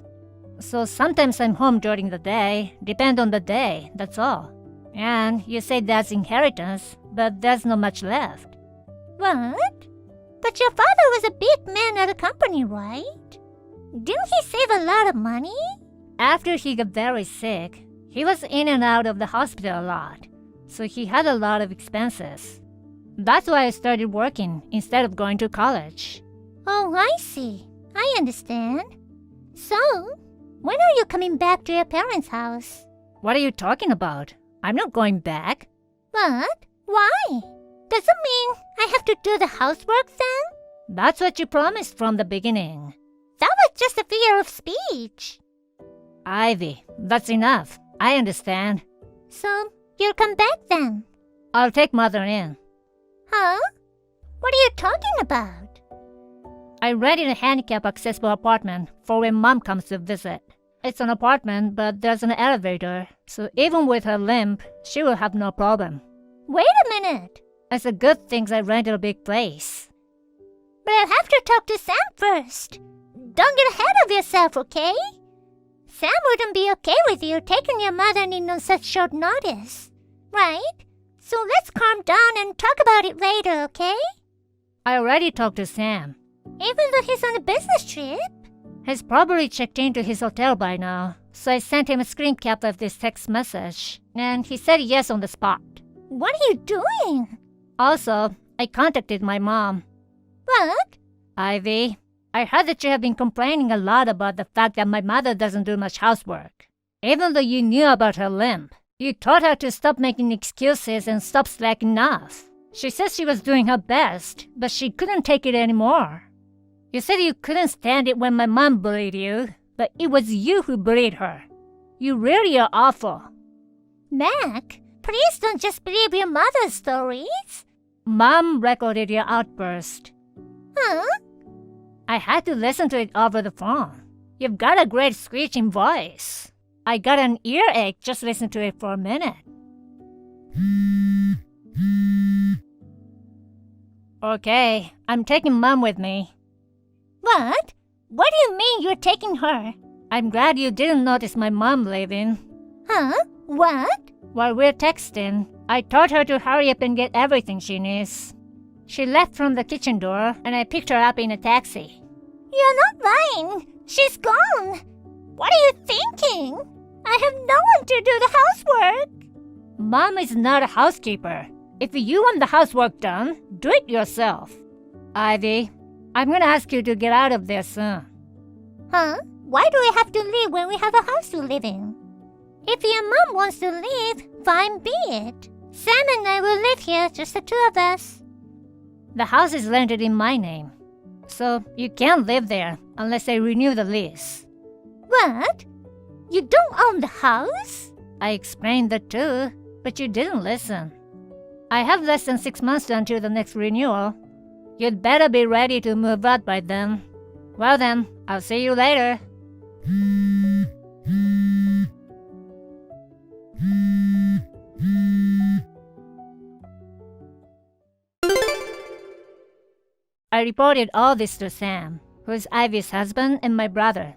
So sometimes I'm home during the day, depend on the day, that's all. And you say that's inheritance, but there's not much left. What? But your father was a big man at the company, right? Didn't he save a lot of money? After he got very sick, he was in and out of the hospital a lot, so he had a lot of expenses. That's why I started working instead of going to college. Oh, I see. I understand. So, when are you coming back to your parents' house? What are you talking about? I'm not going back. What? Why? Does it mean I have to do the housework then? That's what you promised from the beginning. That was just a figure of speech. Ivy, that's enough. I understand. So, you'll come back then? I'll take Mother in. Huh? What are you talking about? I rented a handicap-accessible apartment for when Mom comes to visit. It's an apartment, but there's an elevator, so even with her limp, she will have no problem. Wait a minute. It's a good thing I rented a big place. But I'll have to talk to Sam first. don't get ahead of yourself, okay? Sam wouldn't be okay with you taking your mother-in-law on such short notice, right? So let's calm down and talk about it later, okay? I already talked to Sam. Even though he's on a business trip? He's probably checked into his hotel by now, so I sent him a screen cap of this text message, and he said yes on the spot. What are you doing? Also, I contacted my mom. What? Ivy, I heard that you have been complaining a lot about the fact that my mother doesn't do much housework. Even though you knew about her limp, you told her to stop making excuses and stop slacking off. She says she was doing her best, but she couldn't take it anymore. You said you couldn't stand it when my mom bullied you, but it was you who bullied her. You really are awful. Mac, please don't just believe your mother's stories. Mom recorded your outburst. Huh? I had to listen to it over the phone. You've got a great screeching voice. I got an earache just listening to it for a minute. Okay, I'm taking Mom with me. What? What do you mean you're taking her? I'm glad you didn't notice my mom leaving. Huh? What? While we're texting, I told her to hurry up and get everything she needs. She left from the kitchen door, and I picked her up in a taxi. You're not lying. She's gone. What are you thinking? I have no one to do the housework. Mom is not a housekeeper. If you want the housework done, do it yourself. Ivy, I'm gonna ask you to get out of there soon. Huh? Why do I have to leave when we have a house to live in? If your mom wants to leave, fine be it. Sam and I will live here, just the two of us. The house is rented in my name, so you can't live there unless I renew the lease. What? You don't own the house? I explained that too, but you didn't listen. I have less than 6 months until the next renewal. You'd better be ready to move out by then. Well then, I'll see you later. I reported all this to Sam, who is Ivy's husband and my brother.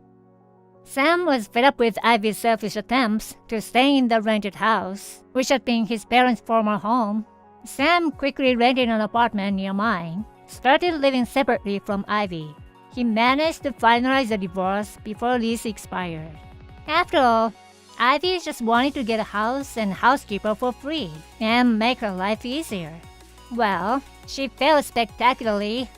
Sam was fed up with Ivy's selfish attempts to stay in the rented house, which had been his parents' former home. Sam quickly rented an apartment near mine, started living separately from Ivy. He managed to finalize the divorce before lease expired. After all, Ivy just wanted to get a house and housekeeper for free and make her life easier. Well, she failed spectacularly.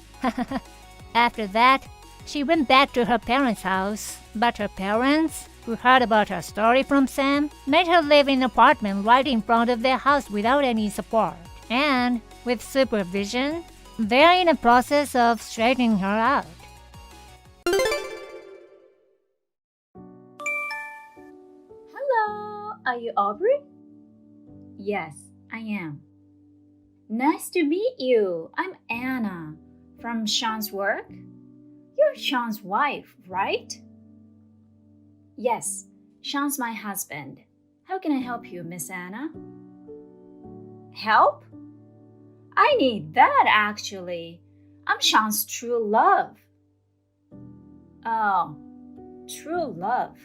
After that, she went back to her parents' house, but her parents, who heard about her story from Sam, made her live in an apartment right in front of their house without any support. And, with supervision, they're in the process of straightening her out. Hello, are you Aubrey? Yes, I am. Nice to meet you. I'm Anna from Sean's work. You're Sean's wife, right? Yes, Sean's my husband. How can I help you, Miss Anna? Help? I need that actually. I'm Sean's true love. Oh, true love.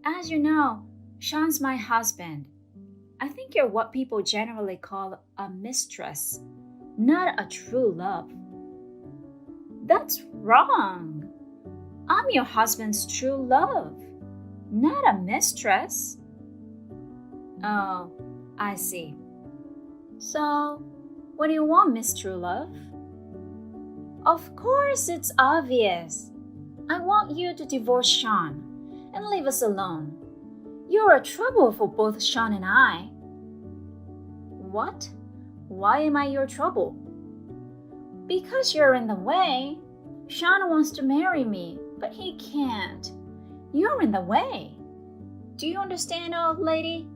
As you know, Sean's my husband. I think you're what people generally call a mistress, not a true love. That's wrong. I'm your husband's true love, not a mistress. Oh, I see. So, what do you want, Miss True Love? Of course, it's obvious. I want you to divorce Sean and leave us alone. You're a trouble for both Sean and I. What? Why am I your trouble? Because you're in the way. Sean wants to marry me, but he can't. You're in the way. Do you understand, old lady?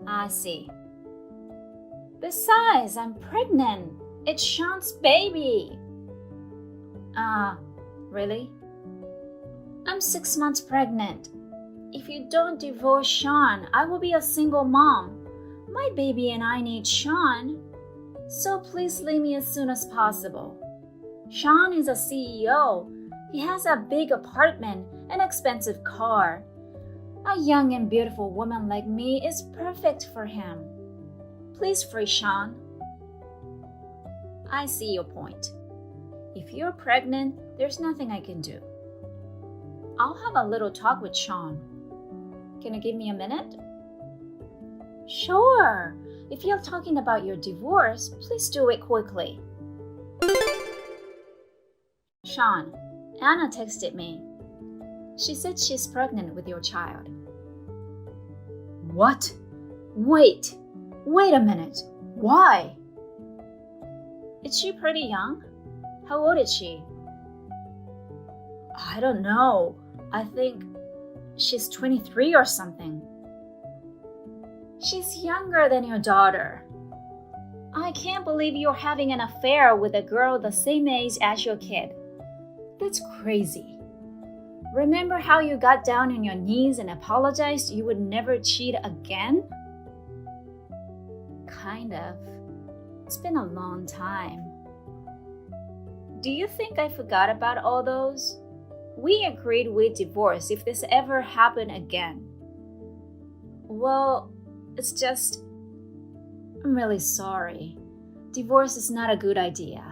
I see. Besides, I'm pregnant. It's Sean's baby. Really? I'm 6 months pregnant. If you don't divorce Sean, I will be a single mom. My baby and I need Sean. So please leave me as soon as possible. Sean is a CEO. He has a big apartment, an expensive car. A young and beautiful woman like me is perfect for him. Please free Sean. I see your point. If you're pregnant, there's nothing I can do. I'll have a little talk with Sean. Can you give me a minute? Sure. If you're talking about your divorce, please do it quickly. Sean, Anna texted me. She said she's pregnant with your child. What? Wait a minute. Why? Is she pretty young? How old is she? I don't know. I think she's 23 or something. She's younger than your daughter. I can't believe you're having an affair with a girl the same age as your kid. That's crazy. Remember how you got down on your knees and apologized you would never cheat again? Kind of. It's been a long time. Do you think I forgot about all those? We agreed we'd divorce if this ever happened again. Well, it's just... I'm really sorry. Divorce is not a good idea.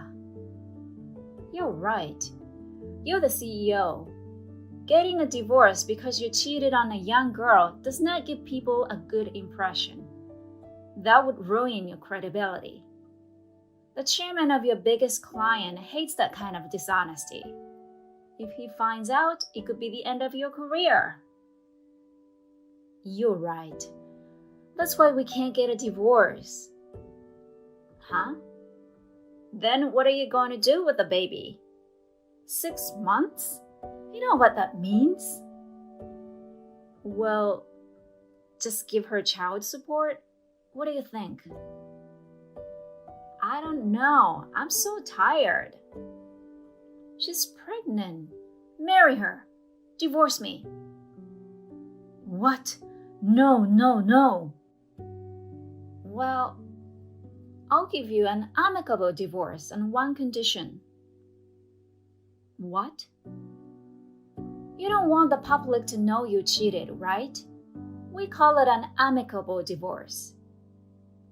You're right. You're the CEO. Getting a divorce because you cheated on a young girl does not give people a good impression. That would ruin your credibility. The chairman of your biggest client hates that kind of dishonesty. If he finds out, it could be the end of your career. You're right. That's why we can't get a divorce. Huh? Then what are you going to do with the baby? 6 months? You know what that means? Well, just give her child support? What do you think? I don't know. I'm so tired. She's pregnant. Marry her. Divorce me. What? No. Well, I'll give you an amicable divorce on one condition. What? You don't want the public to know you cheated, right? We call it an amicable divorce.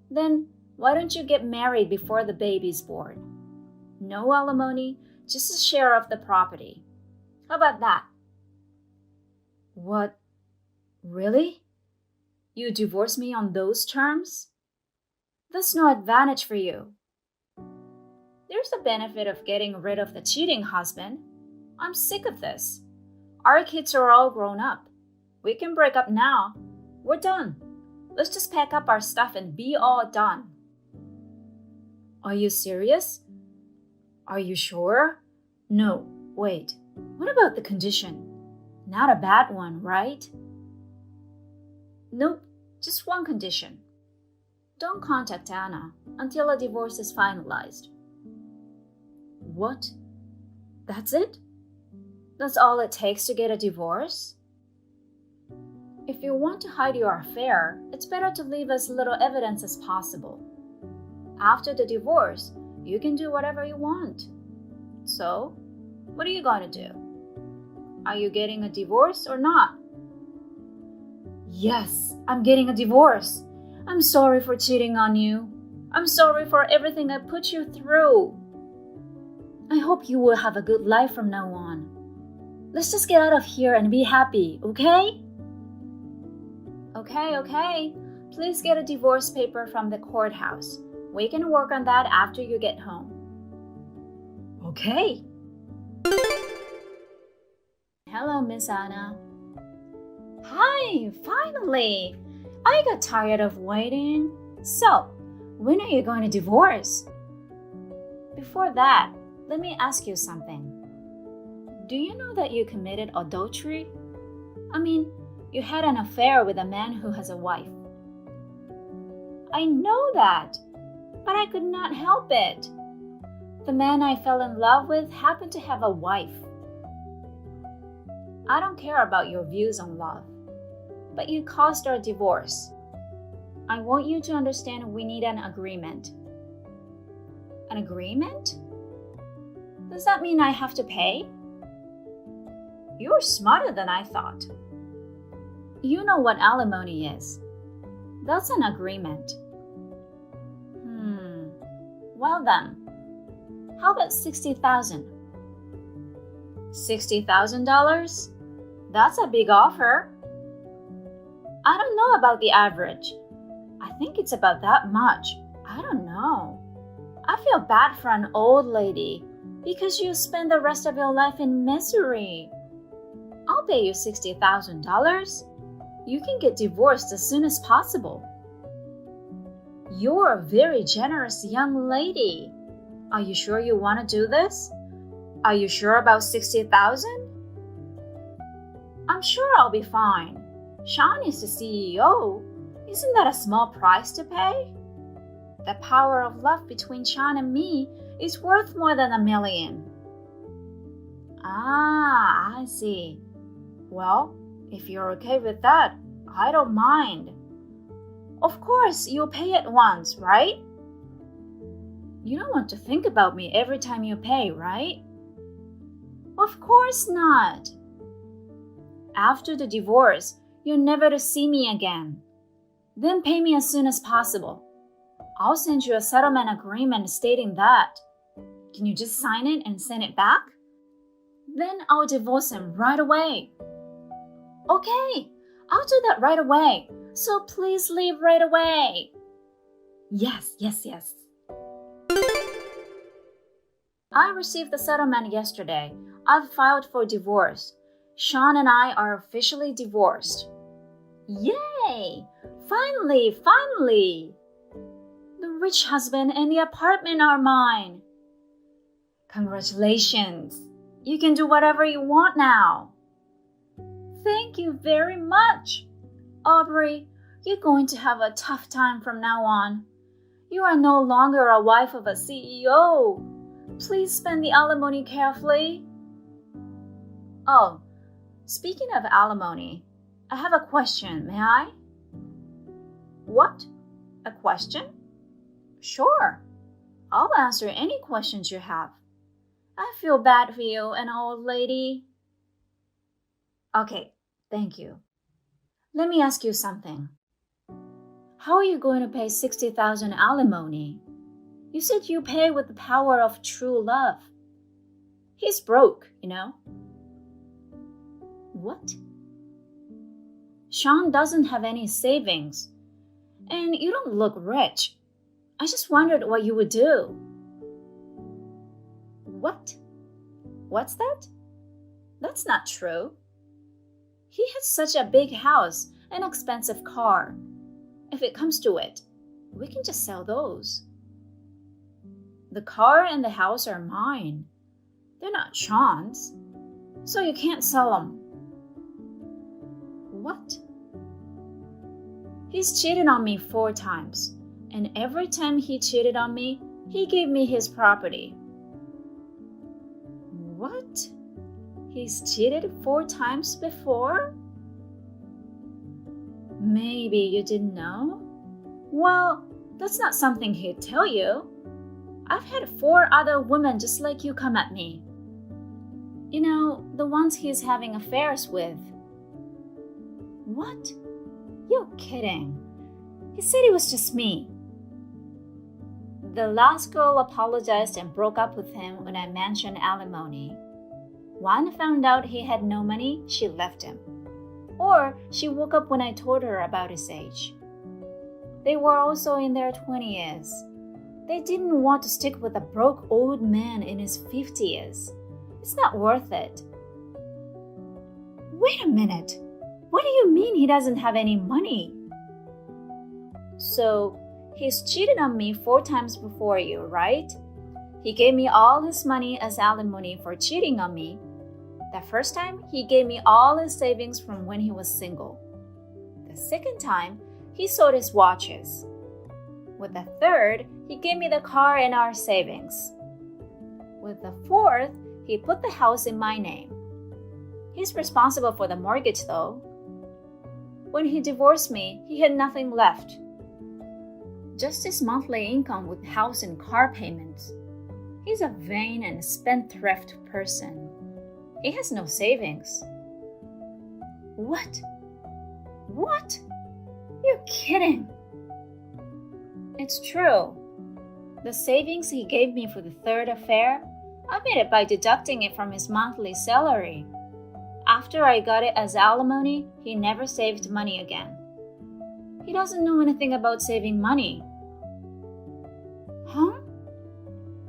Then why don't you get married before the baby's born? No alimony, just a share of the property. How about that? What? Really? You divorce me on those terms? That's no advantage for you. There's a benefit of getting rid of the cheating husband. I'm sick of this. Our kids are all grown up. We can break up now. We're done. Let's just pack up our stuff and be all done. Are you serious? Are you sure? No, wait. What about the condition? Not a bad one, right? Nope, just one condition. Don't contact Anna until a divorce is finalized. What? That's it? That's all it takes to get a divorce? If you want to hide your affair, it's better to leave as little evidence as possible. After the divorce, you can do whatever you want. So, what are you going to do? Are you getting a divorce or not? Yes, I'm getting a divorce. I'm sorry for cheating on you. I'm sorry for everything I put you through. I hope you will have a good life from now on. Let's just get out of here and be happy, okay? Okay. Please get a divorce paper from the courthouse. We can work on that after you get home. Okay. Hello, Miss Anna. Hi, finally. I got tired of waiting. So, when are you going to divorce? Before that, let me ask you something. Do you know that you committed adultery? I mean, you had an affair with a man who has a wife. I know that, but I could not help it. The man I fell in love with happened to have a wife. I don't care about your views on love, but you caused our divorce. I want you to understand we need an agreement. An agreement? Does that mean I have to pay? You're smarter than I thought. You know what alimony is. That's an agreement. Well then, how about $60,000? $60,000? That's a big offer. I don't know about the average. I think it's about that much. I don't know. I feel bad for an old lady because you spend the rest of your life in misery. I'll pay you $60,000. You can get divorced as soon as possible. You're a very generous young lady. Are you sure you want to do this? Are you sure about $60,000? I'm sure I'll be fine. Sean is the CEO. Isn't that a small price to pay? The power of love between Sean and me is worth more than $1 million. Ah, I see. Well, if you're okay with that, I don't mind. Of course, you'll pay it once, right? You don't want to think about me every time you pay, right? Of course not. After the divorce, you're never to see me again. Then pay me as soon as possible. I'll send you a settlement agreement stating that. Can you just sign it and send it back? Then I'll divorce him right away. Okay, I'll do that right away. So please leave right away. Yes. I received the settlement yesterday. I've filed for divorce. Sean and I are officially divorced. Yay! Finally! The rich husband and the apartment are mine. Congratulations! You can do whatever you want now. Thank you very much. Aubrey, you're going to have a tough time from now on. You are no longer a wife of a CEO. Please spend the alimony carefully. Oh, speaking of alimony, I have a question, may I? What? A question? Sure. I'll answer any questions you have. I feel bad for you, an old lady. Okay, thank you. Let me ask you something. How are you going to pay $60,000 alimony? You said you pay with the power of true love. He's broke, you know. What? Sean doesn't have any savings, and you don't look rich. I just wondered what you would do. What? What's that? That's not true. He has such a big house and expensive car. If it comes to it, we can just sell those. The car and the house are mine. They're not Sean's, so you can't sell them. What? He's cheated on me 4 times, and every time he cheated on me, he gave me his property. What? He's cheated 4 times before? Maybe you didn't know? Well, that's not something he'd tell you. I've had 4 other women just like you come at me. You know, the ones he's having affairs with. What? You're kidding. He said it was just me. The last girl apologized and broke up with him when I mentioned alimony. One found out he had no money, she left him. Or she woke up when I told her about his age. They were also in their 20s. They didn't want to stick with a broke old man in his 50s. It's not worth it. Wait a minute. What do you mean he doesn't have any money? So, he's cheated on me 4 times before you, right? He gave me all his money as alimony for cheating on me. The first time, he gave me all his savings from when he was single. The second time, he sold his watches. With the third, he gave me the car and our savings. With the fourth, he put the house in my name. He's responsible for the mortgage, though. When he divorced me, he had nothing left. Just his monthly income with house and car payments. He's a vain and spendthrift person. He has no savings. What? What? You're kidding. It's true. The savings he gave me for the third affair, I made it by deducting it from his monthly salary. After I got it as alimony, he never saved money again. He doesn't know anything about saving money. Huh?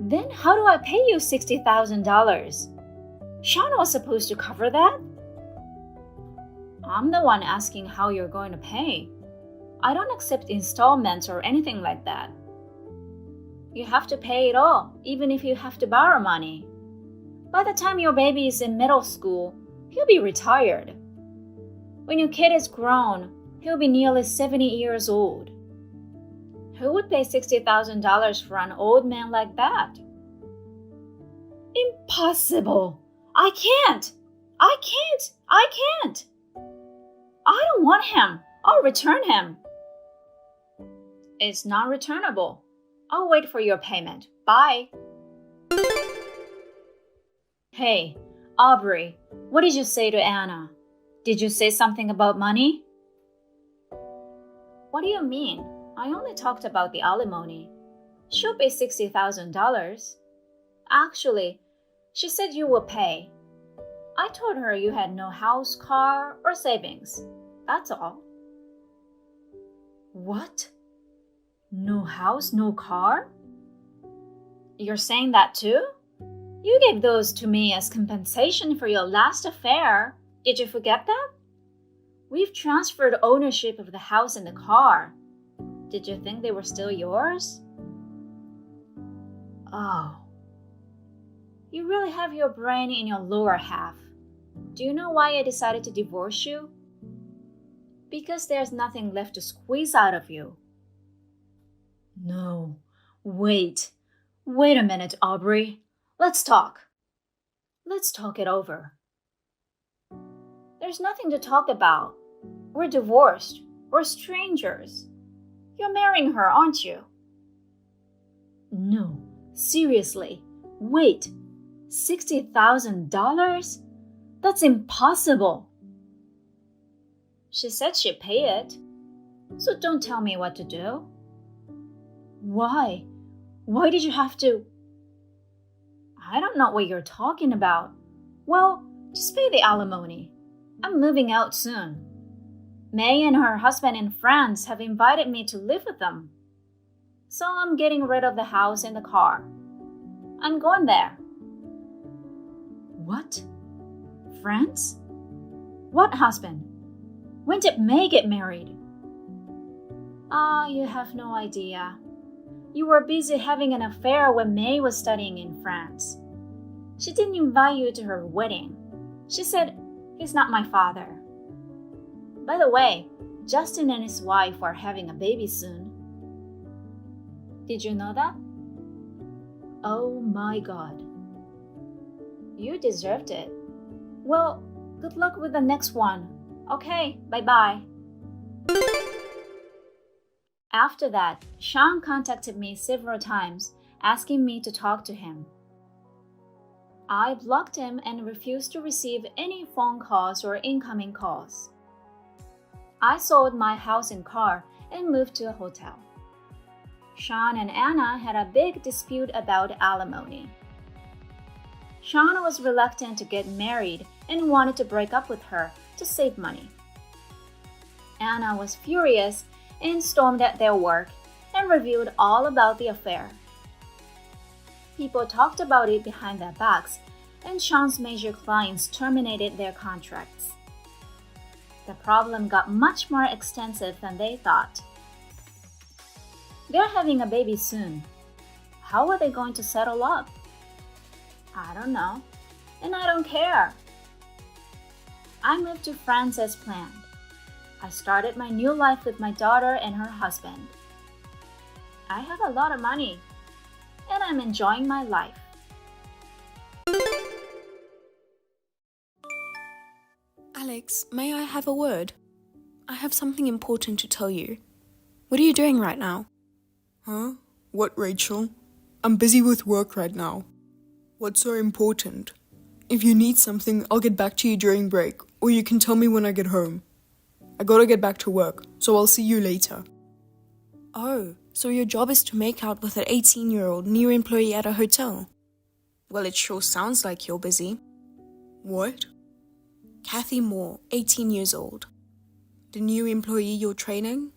Then how do I pay you $60,000? Sean was supposed to cover that? I'm the one asking how you're going to pay. I don't accept installments or anything like that. You have to pay it all, even if you have to borrow money. By the time your baby is in middle school, he'll be retired. When your kid is grown, he'll be nearly 70 years old. Who would pay $60,000 for an old man like that? Impossible! I can't! I don't want him. I'll return him. It's not returnable. I'll wait for your payment. Bye. Hey, Aubrey, what did you say to Anna? Did you say something about money? What do you mean? I only talked about the alimony. She'll pay $60,000. Actually, she said you will pay. I told her you had no house, car, or savings. That's all. What? No house, no car? You're saying that too? You gave those to me as compensation for your last affair. Did you forget that? We've transferred ownership of the house and the car. Did you think they were still yours? Oh. You really have your brain in your lower half. Do you know why I decided to divorce you? Because there's nothing left to squeeze out of you. No. Wait a minute, Aubrey. Let's talk. Let's talk it over. There's nothing to talk about. We're divorced. We're strangers. You're marrying her, aren't you? No, seriously. Wait. $60,000? That's impossible. She said she'd pay it. So don't tell me what to do. Why? Why did you have to? I don't know what you're talking about. Well, just pay the alimony. I'm moving out soon. May and her husband in France have invited me to live with them. So I'm getting rid of the house and the car. I'm going there. What? France? What husband? When did May get married? You have no idea. You were busy having an affair when May was studying in France. She didn't invite you to her wedding. She said, he's not my father. By the way, Justin and his wife are having a baby soon. Did you know that? Oh my God. You deserved it. Well, good luck with the next one. Okay, bye-bye. After that, Sean contacted me several times, asking me to talk to him. I blocked him and refused to receive any phone calls or incoming calls. I sold my house and car and moved to a hotel. Sean and Anna had a big dispute about alimony. Sean was reluctant to get married and wanted to break up with her to save money. Anna was furious and stormed at their work and revealed all about the affair. People talked about it behind their backs, and Sean's major clients terminated their contracts. The problem got much more extensive than they thought. They're having a baby soon. How are they going to settle up? I don't know, and I don't care. I moved to France as planned. I started my new life with my daughter and her husband. I have a lot of money, and I'm enjoying my life. Alex, may I have a word? I have something important to tell you. What are you doing right now? Huh? What, Rachel? I'm busy with work right now. What's so important? If you need something, I'll get back to you during break, or you can tell me when I get home. I gotta get back to work, so I'll see you later. Oh, so your job is to make out with an 18-year-old new employee at a hotel? Well, it sure sounds like you're busy. What? Kathy Moore, 18 years old. The new employee you're training?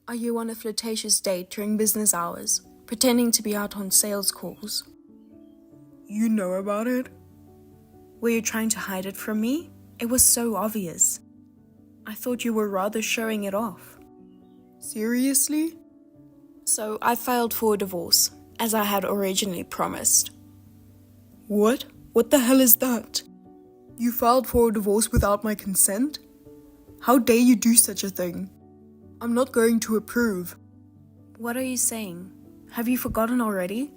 Are you on a flirtatious date during business hours, pretending to be out on sales calls? You know about it? Were you trying to hide it from me? It was so obvious. I thought you were rather showing it off. Seriously? So I filed for a divorce, as I had originally promised. What? What the hell is that? You filed for a divorce without my consent? How dare you do such a thing? I'm not going to approve. What are you saying? Have you forgotten already?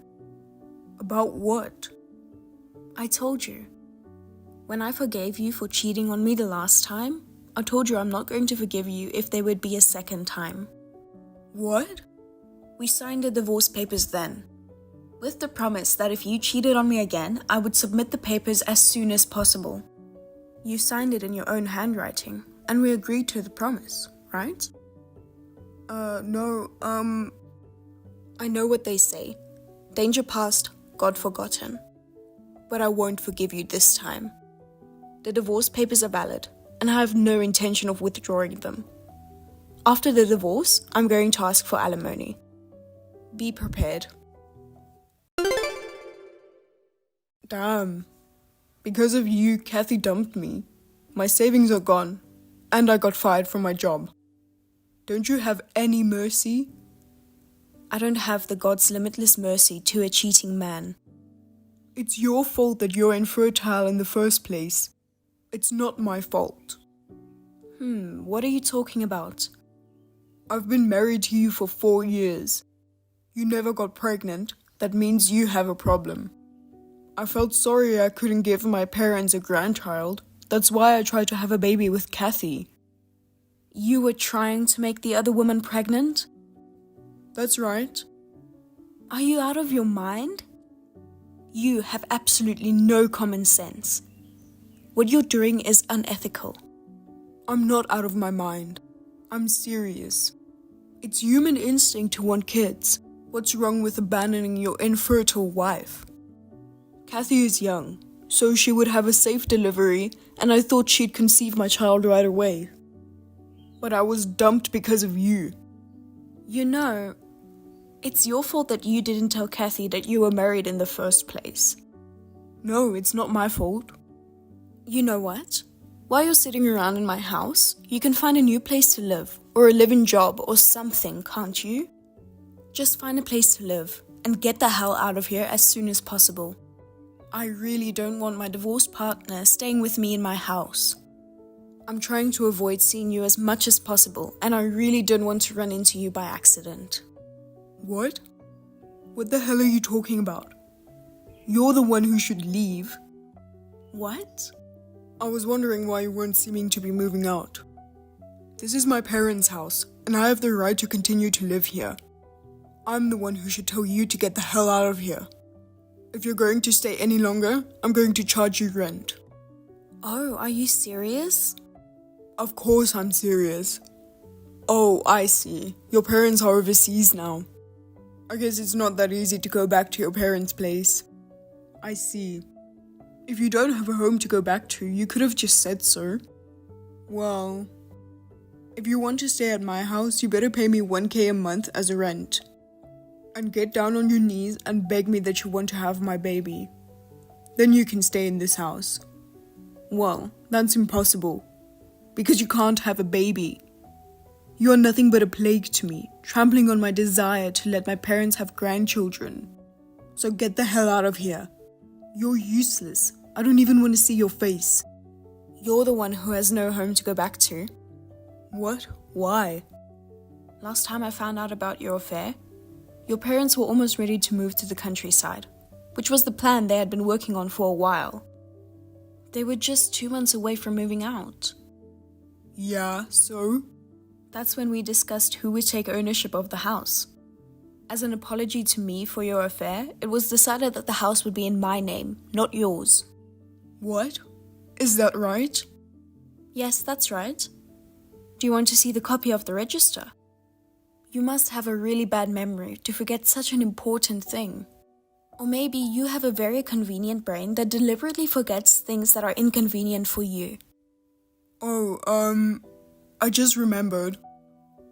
About what? I told you. When I forgave you for cheating on me the last time, I told you I'm not going to forgive you if there would be a second time. What? We signed the divorce papers then, with the promise that if you cheated on me again, I would submit the papers as soon as possible. You signed it in your own handwriting, and we agreed to the promise, right? No, I know what they say. Danger past, God forgotten. But I won't forgive you this time. The divorce papers are valid, and I have no intention of withdrawing them. After the divorce, I'm going to ask for alimony. Be prepared. Damn. Because of you, Kathy dumped me. My savings are gone, and I got fired from my job. Don't you have any mercy? I don't have the God's limitless mercy to a cheating man. It's your fault that you're infertile in the first place. It's not my fault. What are you talking about? I've been married to you for 4 years. You never got pregnant. That means you have a problem. I felt sorry I couldn't give my parents a grandchild. That's why I tried to have a baby with Kathy. You were trying to make the other woman pregnant? That's right. Are you out of your mind? You have absolutely no common sense. What you're doing is unethical. I'm not out of my mind. I'm serious. It's human instinct to want kids. What's wrong with abandoning your infertile wife? Kathy is young, so she would have a safe delivery, and I thought she'd conceive my child right away. But I was dumped because of you. You know, it's your fault that you didn't tell Kathy that you were married in the first place. No, it's not my fault. You know what? While you're sitting around in my house, you can find a new place to live, or a living job, or something, can't you? Just find a place to live, and get the hell out of here as soon as possible. I really don't want my divorced partner staying with me in my house. I'm trying to avoid seeing you as much as possible, and I really don't want to run into you by accident. What? What the hell are you talking about? You're the one who should leave. What? I was wondering why you weren't seeming to be moving out. This is my parents' house, and I have the right to continue to live here. I'm the one who should tell you to get the hell out of here. If you're going to stay any longer, I'm going to charge you rent. Oh, are you serious? Of course I'm serious. Oh, I see. Your parents are overseas now. I guess it's not that easy to go back to your parents' place. I see. If you don't have a home to go back to, you could have just said so. Well, if you want to stay at my house, you better pay me 1K a month as a rent. And get down on your knees and beg me that you want to have my baby. Then you can stay in this house. Well, that's impossible. Because you can't have a baby. You are nothing but a plague to me, trampling on my desire to let my parents have grandchildren. So get the hell out of here. You're useless. I don't even want to see your face. You're the one who has no home to go back to. What? Why? Last time I found out about your affair, your parents were almost ready to move to the countryside, which was the plan they had been working on for a while. They were just 2 months away from moving out. Yeah, so? That's when we discussed who would take ownership of the house. As an apology to me for your affair, it was decided that the house would be in my name, not yours. What? Is that right? Yes, that's right. Do you want to see the copy of the register? You must have a really bad memory to forget such an important thing. Or maybe you have a very convenient brain that deliberately forgets things that are inconvenient for you. Oh, I just remembered.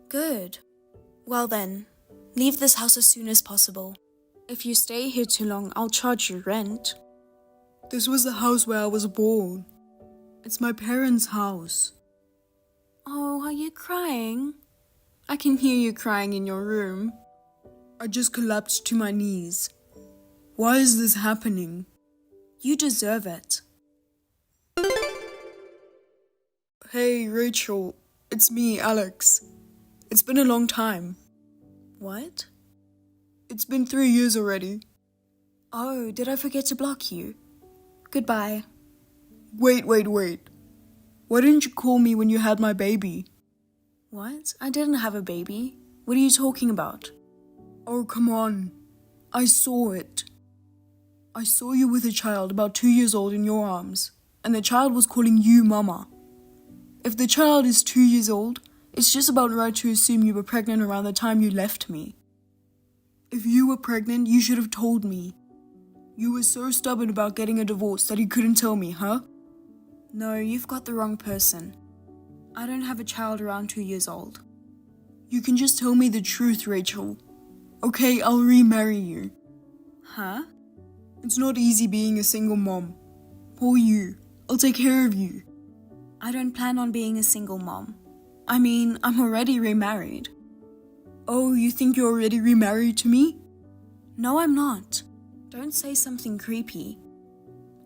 Good. Well then, leave this house as soon as possible. If you stay here too long, I'll charge you rent. This was the house where I was born. It's my parents' house. Oh, are you crying? I can hear you crying in your room. I just collapsed to my knees. Why is this happening? You deserve it. Hey, Rachel. It's me, Alex. It's been a long time. What? It's been 3 years already. Oh, did I forget to block you? Goodbye. Wait. Why didn't you call me when you had my baby? What? I didn't have a baby. What are you talking about? Oh, come on. I saw it. I saw you with a child about 2 years old in your arms, and the child was calling you Mama. If the child is 2 years old, it's just about right to assume you were pregnant around the time you left me. If you were pregnant, you should have told me. You were so stubborn about getting a divorce that you couldn't tell me, huh? No, you've got the wrong person. I don't have a child around 2 years old. You can just tell me the truth, Rachel. Okay, I'll remarry you. Huh? It's not easy being a single mom. Poor you. I'll take care of you. I don't plan on being a single mom. I mean, I'm already remarried. Oh, you think you're already remarried to me? No, I'm not. Don't say something creepy.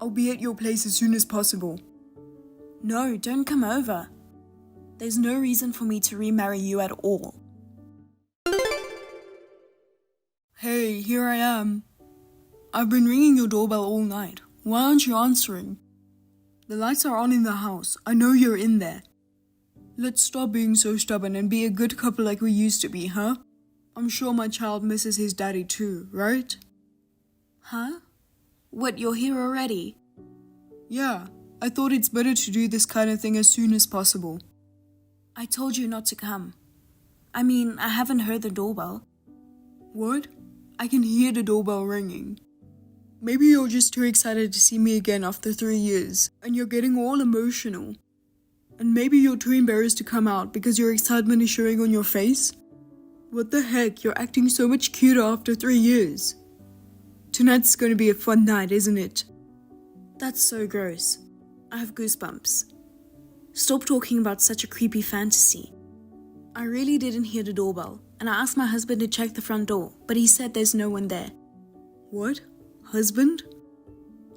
I'll be at your place as soon as possible. No, don't come over. There's no reason for me to remarry you at all. Hey, here I am. I've been ringing your doorbell all night. Why aren't you answering? The lights are on in the house. I know you're in there. Let's stop being so stubborn and be a good couple like we used to be, huh? I'm sure my child misses his daddy too, right? Huh? What, you're here already? Yeah, I thought it's better to do this kind of thing as soon as possible. I told you not to come. I mean, I haven't heard the doorbell. What? I can hear the doorbell ringing. Maybe you're just too excited to see me again after 3 years, and you're getting all emotional. And maybe you're too embarrassed to come out because your excitement is showing on your face? What the heck, you're acting so much cuter after 3 years. Tonight's going to be a fun night, isn't it? That's so gross. I have goosebumps. Stop talking about such a creepy fantasy. I really didn't hear the doorbell, and I asked my husband to check the front door, but he said there's no one there. What? Husband?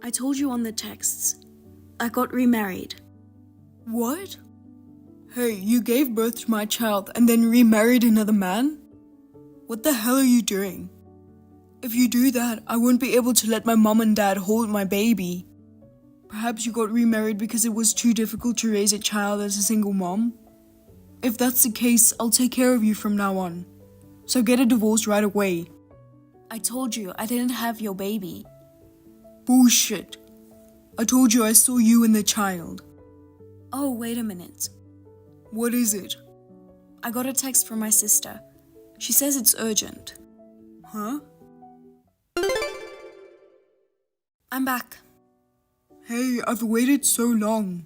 I told you on the texts. I got remarried. What? Hey, you gave birth to my child and then remarried another man? What the hell are you doing? If you do that, I won't be able to let my mom and dad hold my baby. Perhaps you got remarried because it was too difficult to raise a child as a single mom? If that's the case, I'll take care of you from now on. So get a divorce right away. I told you I didn't have your baby. Bullshit. I told you I saw you and the child. Oh, wait a minute. What is it? I got a text from my sister. She says it's urgent. Huh? I'm back. Hey, I've waited so long.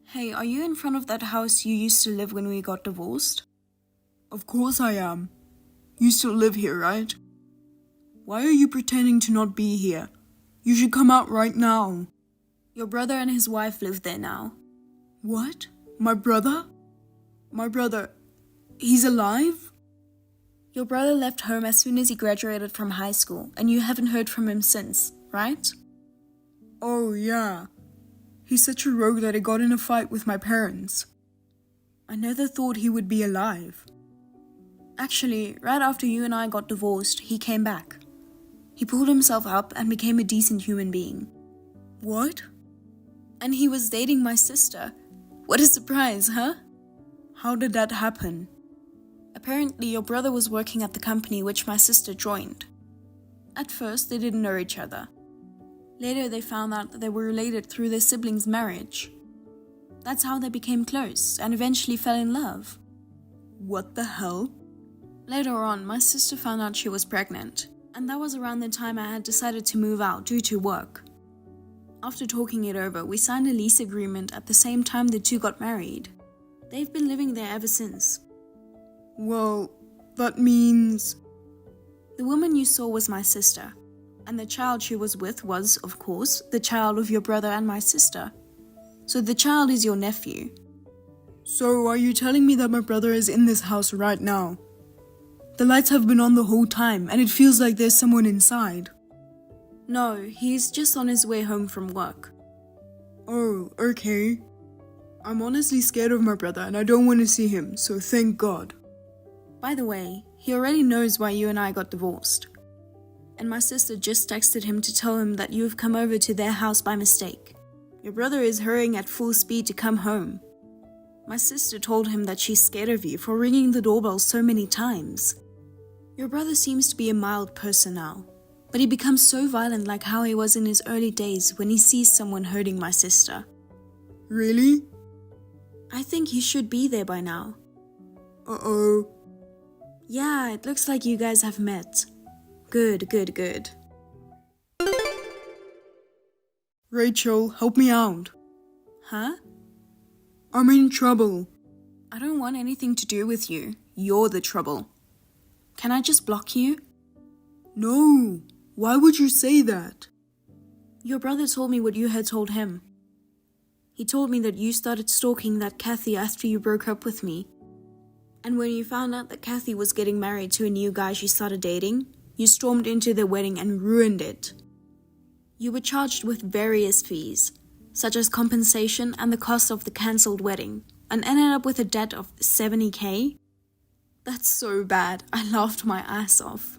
Hey, are you in front of that house you used to live when we got divorced? Of course I am. You still live here, right? Why are you pretending to not be here? You should come out right now. Your brother and his wife live there now. What? My brother? My brother, he's alive? Your brother left home as soon as he graduated from high school, and you haven't heard from him since, right? Oh, yeah. He's such a rogue that he got in a fight with my parents. I never thought he would be alive. Actually, right after you and I got divorced, he came back. He pulled himself up and became a decent human being. What? And he was dating my sister. What a surprise, huh? How did that happen? Apparently, your brother was working at the company which my sister joined. At first, they didn't know each other. Later, they found out that they were related through their siblings' marriage. That's how they became close and eventually fell in love. What the hell? Later on, my sister found out she was pregnant, and that was around the time I had decided to move out due to work. After talking it over, we signed a lease agreement at the same time the two got married. They've been living there ever since. Well, that means... The woman you saw was my sister, and the child she was with was, of course, the child of your brother and my sister. So the child is your nephew. So are you telling me that my brother is in this house right now? The lights have been on the whole time, and it feels like there's someone inside. No, he's just on his way home from work. Oh, okay. I'm honestly scared of my brother and I don't want to see him, so thank God. By the way, he already knows why you and I got divorced. And my sister just texted him to tell him that you have come over to their house by mistake. Your brother is hurrying at full speed to come home. My sister told him that she's scared of you for ringing the doorbell so many times. Your brother seems to be a mild person now, but he becomes so violent like how he was in his early days when he sees someone hurting my sister. Really? I think he should be there by now. Uh-oh. Yeah, it looks like you guys have met. Good. Rachel, help me out. Huh? I'm in trouble. I don't want anything to do with you. You're the trouble. Can I just block you? No. Why would you say that? Your brother told me what you had told him. He told me that you started stalking that Kathy after you broke up with me. And when you found out that Kathy was getting married to a new guy she started dating, you stormed into their wedding and ruined it. You were charged with various fees, such as compensation and the cost of the cancelled wedding, and ended up with a debt of $70,000? That's so bad, I laughed my ass off.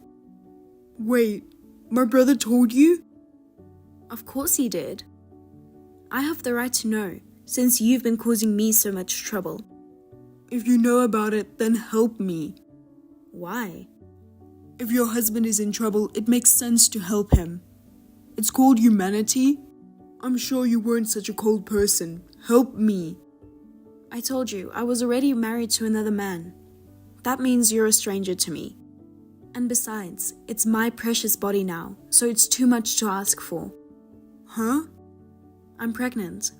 Wait, my brother told you? Of course he did. I have the right to know, since you've been causing me so much trouble. If you know about it, then help me. Why? If your husband is in trouble, it makes sense to help him. It's called humanity. I'm sure you weren't such a cold person. Help me. I told you, I was already married to another man. That means you're a stranger to me. And besides, it's my precious body now, so it's too much to ask for. Huh? I'm pregnant.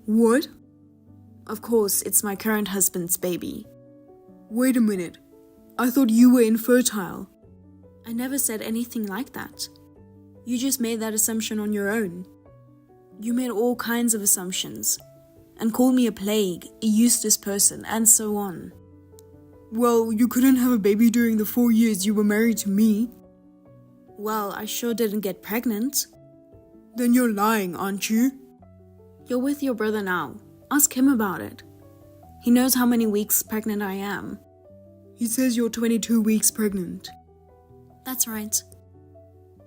What? Of course, it's my current husband's baby. Wait a minute. I thought you were infertile. I never said anything like that. You just made that assumption on your own. You made all kinds of assumptions, and called me a plague, a useless person, and so on. Well, you couldn't have a baby during the 4 years you were married to me. Well, I sure didn't get pregnant. Then you're lying, aren't you? You're with your brother now. Ask him about it. He knows how many weeks pregnant I am. He says you're 22 weeks pregnant. That's right.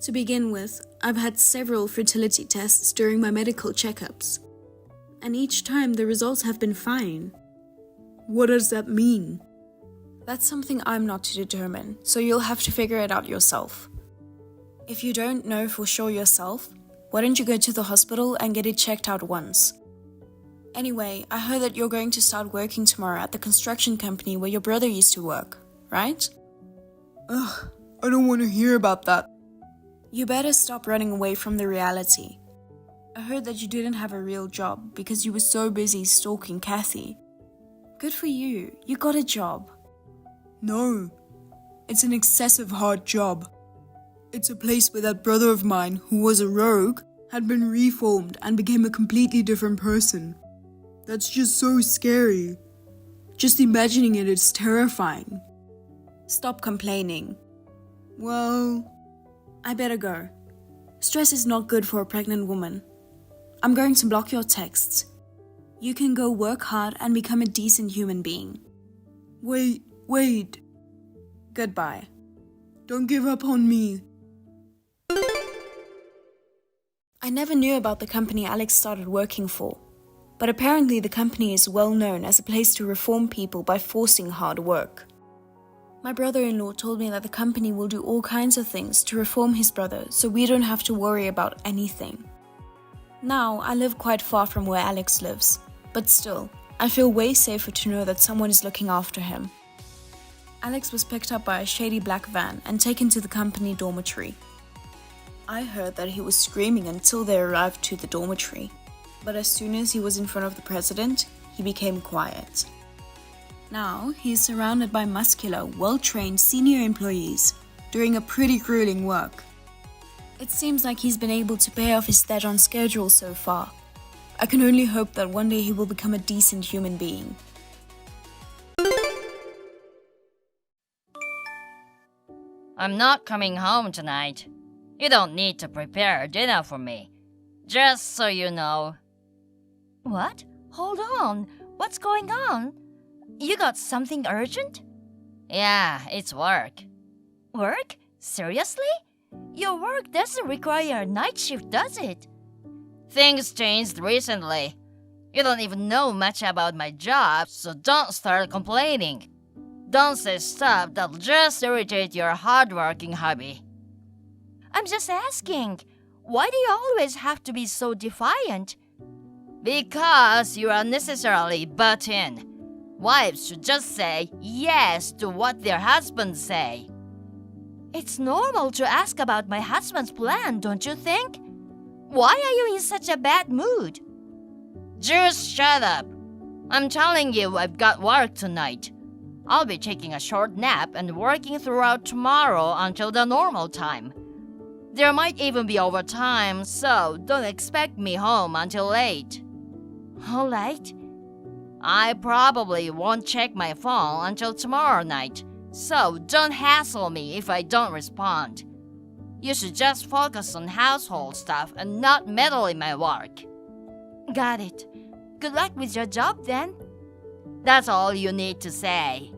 To begin with, I've had several fertility tests during my medical checkups. And each time the results have been fine. What does that mean? That's something I'm not to determine, so you'll have to figure it out yourself. If you don't know for sure yourself, why don't you go to the hospital and get it checked out once? Anyway, I heard that you're going to start working tomorrow at the construction company where your brother used to work, right? Ugh, I don't want to hear about that. You better stop running away from the reality. I heard that you didn't have a real job because you were so busy stalking Kathy. Good for you, you got a job. No, it's an excessive hard job. It's a place where that brother of mine, who was a rogue, had been reformed and became a completely different person. That's just so scary. Just imagining it is terrifying. Stop complaining. Well, I better go. Stress is not good for a pregnant woman. I'm going to block your texts. You can go work hard and become a decent human being. Wait. Goodbye. Don't give up on me. I never knew about the company Alex started working for, but apparently the company is well known as a place to reform people by forcing hard work. My brother-in-law told me that the company will do all kinds of things to reform his brother so we don't have to worry about anything. Now, I live quite far from where Alex lives, but still, I feel way safer to know that someone is looking after him. Alex was picked up by a shady black van and taken to the company dormitory. I heard that he was screaming until they arrived to the dormitory, but as soon as he was in front of the president, he became quiet. Now, he is surrounded by muscular, well-trained senior employees, doing a pretty grueling work. It seems like he's been able to pay off his debt on schedule so far. I can only hope that one day he will become a decent human being. I'm not coming home tonight. You don't need to prepare dinner for me. Just so you know. What? Hold on. What's going on? You got something urgent? Yeah, it's work. Work? Seriously? Your work doesn't require a night shift, does it? Things changed recently. You don't even know much about my job, so don't start complaining. Don't say stuff that'll just irritate your hardworking hubby. I'm just asking. Why do you always have to be so defiant? Because you unnecessarily butt in. Wives should just say yes to what their husbands say. It's normal to ask about my husband's plan, don't you think? Why are you in such a bad mood? Just shut up. I'm telling you I've got work tonight. I'll be taking a short nap and working throughout tomorrow until the normal time. There might even be overtime, so don't expect me home until late. All right. I probably won't check my phone until tomorrow night, so don't hassle me if I don't respond. You should just focus on household stuff and not meddle in my work. Got it. Good luck with your job then. That's all you need to say.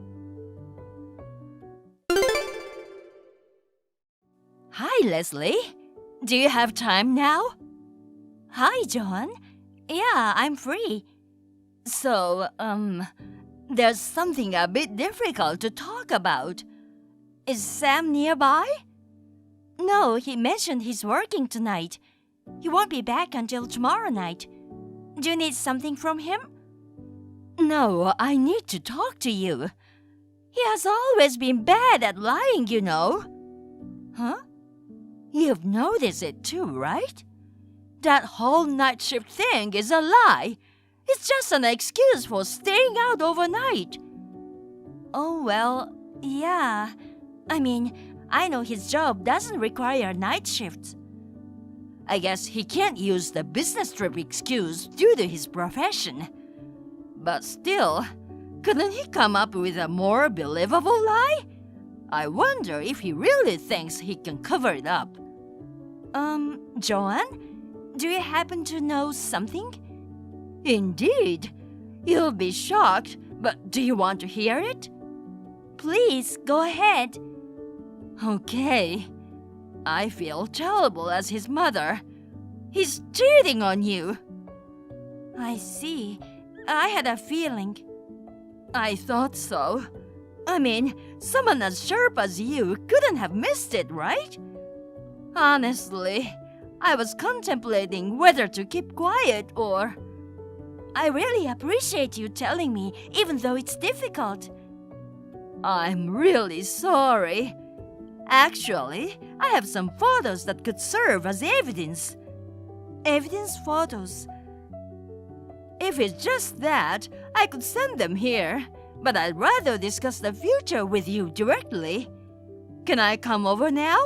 Hi, Leslie. Do you have time now? Hi, John. Yeah, I'm free. So, there's something a bit difficult to talk about. Is Sam nearby? No, he mentioned he's working tonight. He won't be back until tomorrow night. Do you need something from him? No, I need to talk to you. He has always been bad at lying, you know. Huh? You've noticed it too, right? That whole night shift thing is a lie. It's just an excuse for staying out overnight. Oh, well, yeah. I mean, I know his job doesn't require night shifts. I guess he can't use the business trip excuse due to his profession. But still, couldn't he come up with a more believable lie? I wonder if he really thinks he can cover it up. Joanne, do you happen to know something? Indeed. You'll be shocked, but do you want to hear it? Please, go ahead. Okay. I feel terrible as his mother. He's cheating on you. I see. I had a feeling. I thought so. I mean, someone as sharp as you couldn't have missed it, right? Honestly, I was contemplating whether to keep quiet or... I really appreciate you telling me, even though it's difficult. I'm really sorry. Actually, I have some photos that could serve as evidence. Evidence photos? If it's just that, I could send them here, but I'd rather discuss the future with you directly. Can I come over now?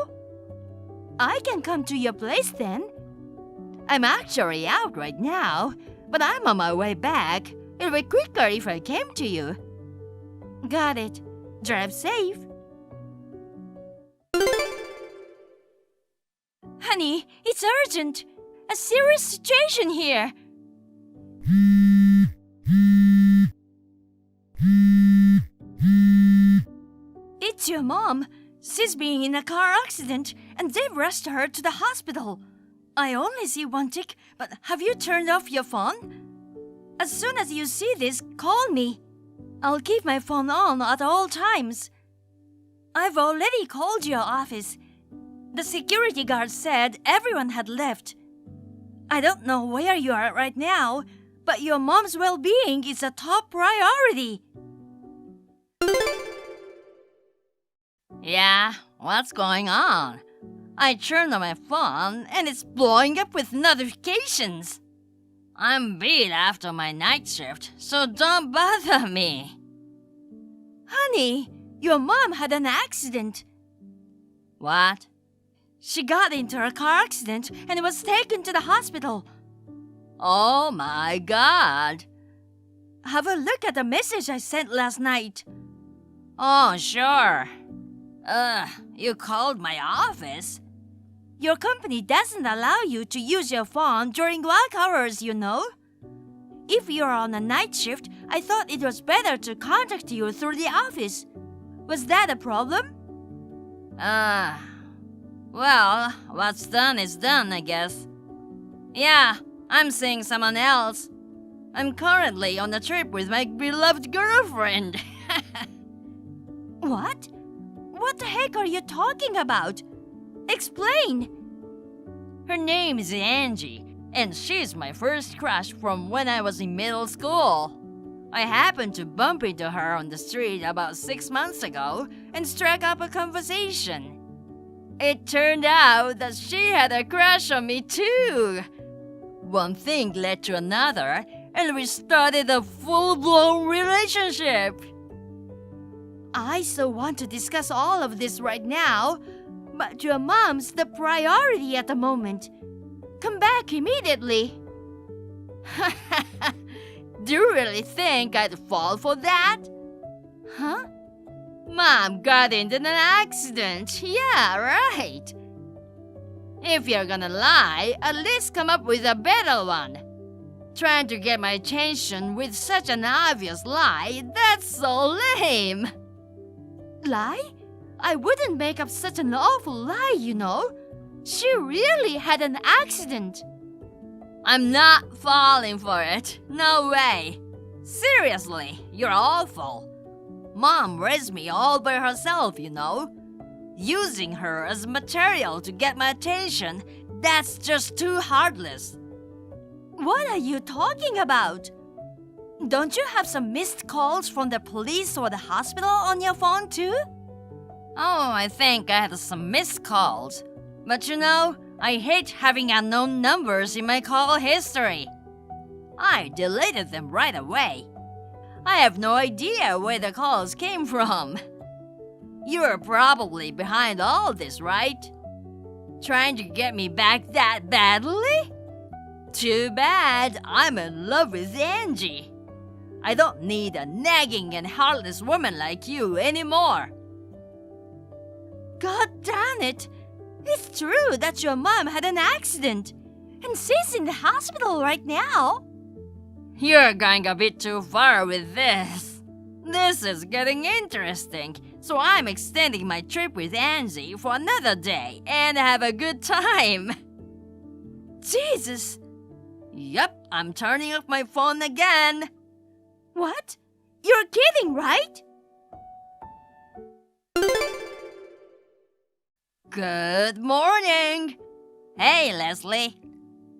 I can come to your place then. I'm actually out right now, but I'm on my way back. It'll be quicker if I came to you. Got it. Drive safe. Honey, it's urgent. A serious situation here. It's your mom. She's being in a car accident and they've rushed her to the hospital. I only see one tick, but have you turned off your phone? As soon as you see this, call me. I'll keep my phone on at all times. I've already called your office. The security guard said everyone had left. I don't know where you are right now, but your mom's well-being is a top priority. Yeah, what's going on? I turned on my phone and it's blowing up with notifications. I'm beat after my night shift, so don't bother me. Honey, your mom had an accident. What? She got into a car accident and was taken to the hospital. Oh my God. Have a look at the message I sent last night. Oh, sure. You called my office? Your company doesn't allow you to use your phone during work hours, you know. If you're on a night shift, I thought it was better to contact you through the office. Was that a problem? Well, what's done is done, I guess. Yeah, I'm seeing someone else. I'm currently on a trip with my beloved girlfriend. What? What the heck are you talking about? Explain! Her name is Angie, and she's my first crush from when I was in middle school. I happened to bump into her on the street about 6 months ago and struck up a conversation. It turned out that she had a crush on me too. One thing led to another, and we started a full-blown relationship. I so want to discuss all of this right now, but your mom's the priority at the moment. Come back immediately. Do you really think I'd fall for that? Huh? Mom got into an accident. Yeah, right. If you're gonna lie, at least come up with a better one. Trying to get my attention with such an obvious lie, that's so lame. Lie? I wouldn't make up such an awful lie, you know. She really had an accident. I'm not falling for it. No way. Seriously, you're awful. Mom raised me all by herself, you know. Using her as material to get my attention, that's just too heartless. What are you talking about? Don't you have some missed calls from the police or the hospital on your phone too? Oh, I think I had some missed calls. But you know, I hate having unknown numbers in my call history. I deleted them right away. I have no idea where the calls came from. You're probably behind all this, right? Trying to get me back that badly? Too bad, I'm in love with Angie. I don't need a nagging and heartless woman like you anymore. God damn it! It's true that your mom had an accident, and she's in the hospital right now. You're going a bit too far with this. This is getting interesting, so I'm extending my trip with Angie for another day and have a good time. Jesus! Yup, I'm turning off my phone again. What? You're kidding, right? Good morning. Hey, Leslie.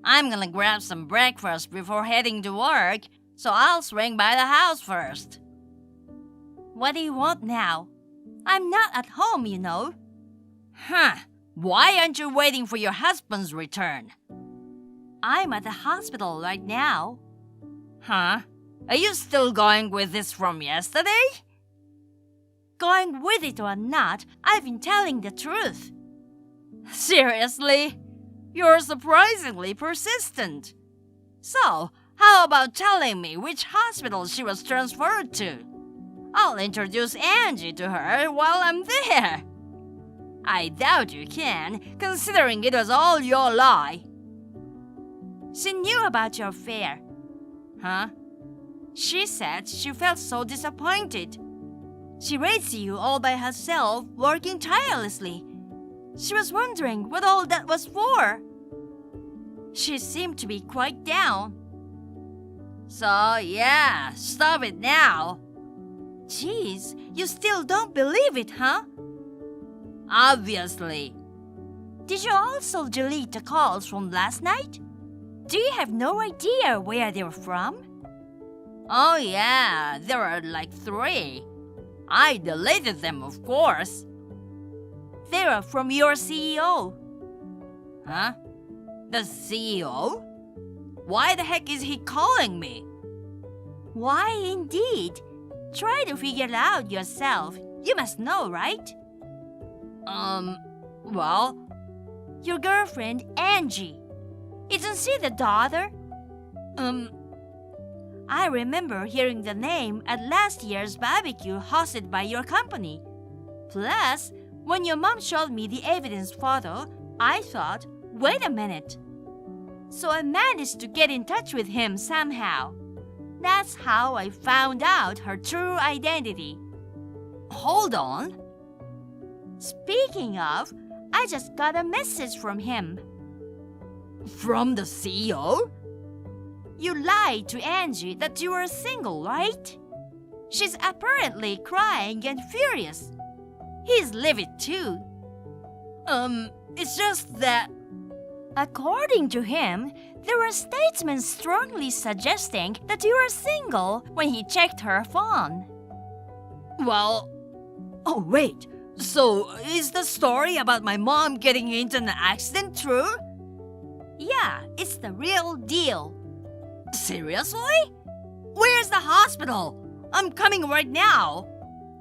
I'm gonna grab some breakfast before heading to work, so I'll swing by the house first. What do you want now? I'm not at home, you know. Huh. Why aren't you waiting for your husband's return? I'm at the hospital right now. Huh? Are you still going with this from yesterday? Going with it or not, I've been telling the truth. Seriously? You're surprisingly persistent. So, how about telling me which hospital she was transferred to? I'll introduce Angie to her while I'm there. I doubt you can, considering it was all your lie. She knew about your affair. Huh? She said she felt so disappointed. She raised you all by herself, working tirelessly. She was wondering what all that was for. She seemed to be quite down. So, yeah, stop it now. Jeez, you still don't believe it, huh? Obviously. Did you also delete the calls from last night? Do you have no idea where they were from? Oh yeah, there were like 3. I deleted them, of course. They were from your CEO. Huh? The CEO? Why the heck is he calling me? Why indeed? Try to figure it out yourself. You must know, right? Well, your girlfriend, Angie. Isn't she the daughter? I remember hearing the name at last year's barbecue hosted by your company. Plus, when your mom showed me the evidence photo, I thought, wait a minute. So I managed to get in touch with him somehow. That's how I found out her true identity. Hold on. Speaking of, I just got a message from him. From the CEO? You lied to Angie that you were single, right? She's apparently crying and furious. He's livid too. It's just that... According to him, there were statements strongly suggesting that you were single when he checked her phone. Well... Oh, wait. So, is the story about my mom getting into an accident true? Yeah, it's the real deal. Seriously? Where's the hospital? I'm coming right now.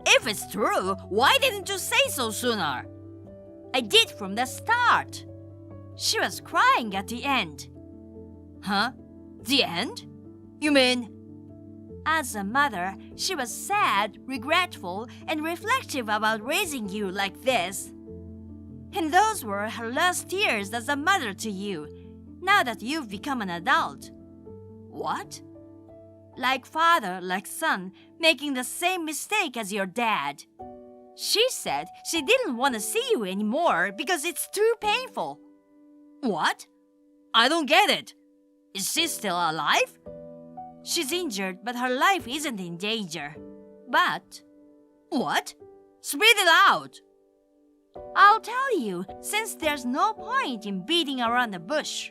If it's true, why didn't you say so sooner? I did from the start. She was crying at the end. Huh? The end? You mean... As a mother, she was sad, regretful, and reflective about raising you like this. And those were her last tears as a mother to you, now that you've become an adult. What? Like father, like son, making the same mistake as your dad. She said she didn't want to see you anymore because it's too painful. What? I don't get it. Is she still alive? She's injured, but her life isn't in danger. But... What? Spit it out! I'll tell you, since there's no point in beating around the bush.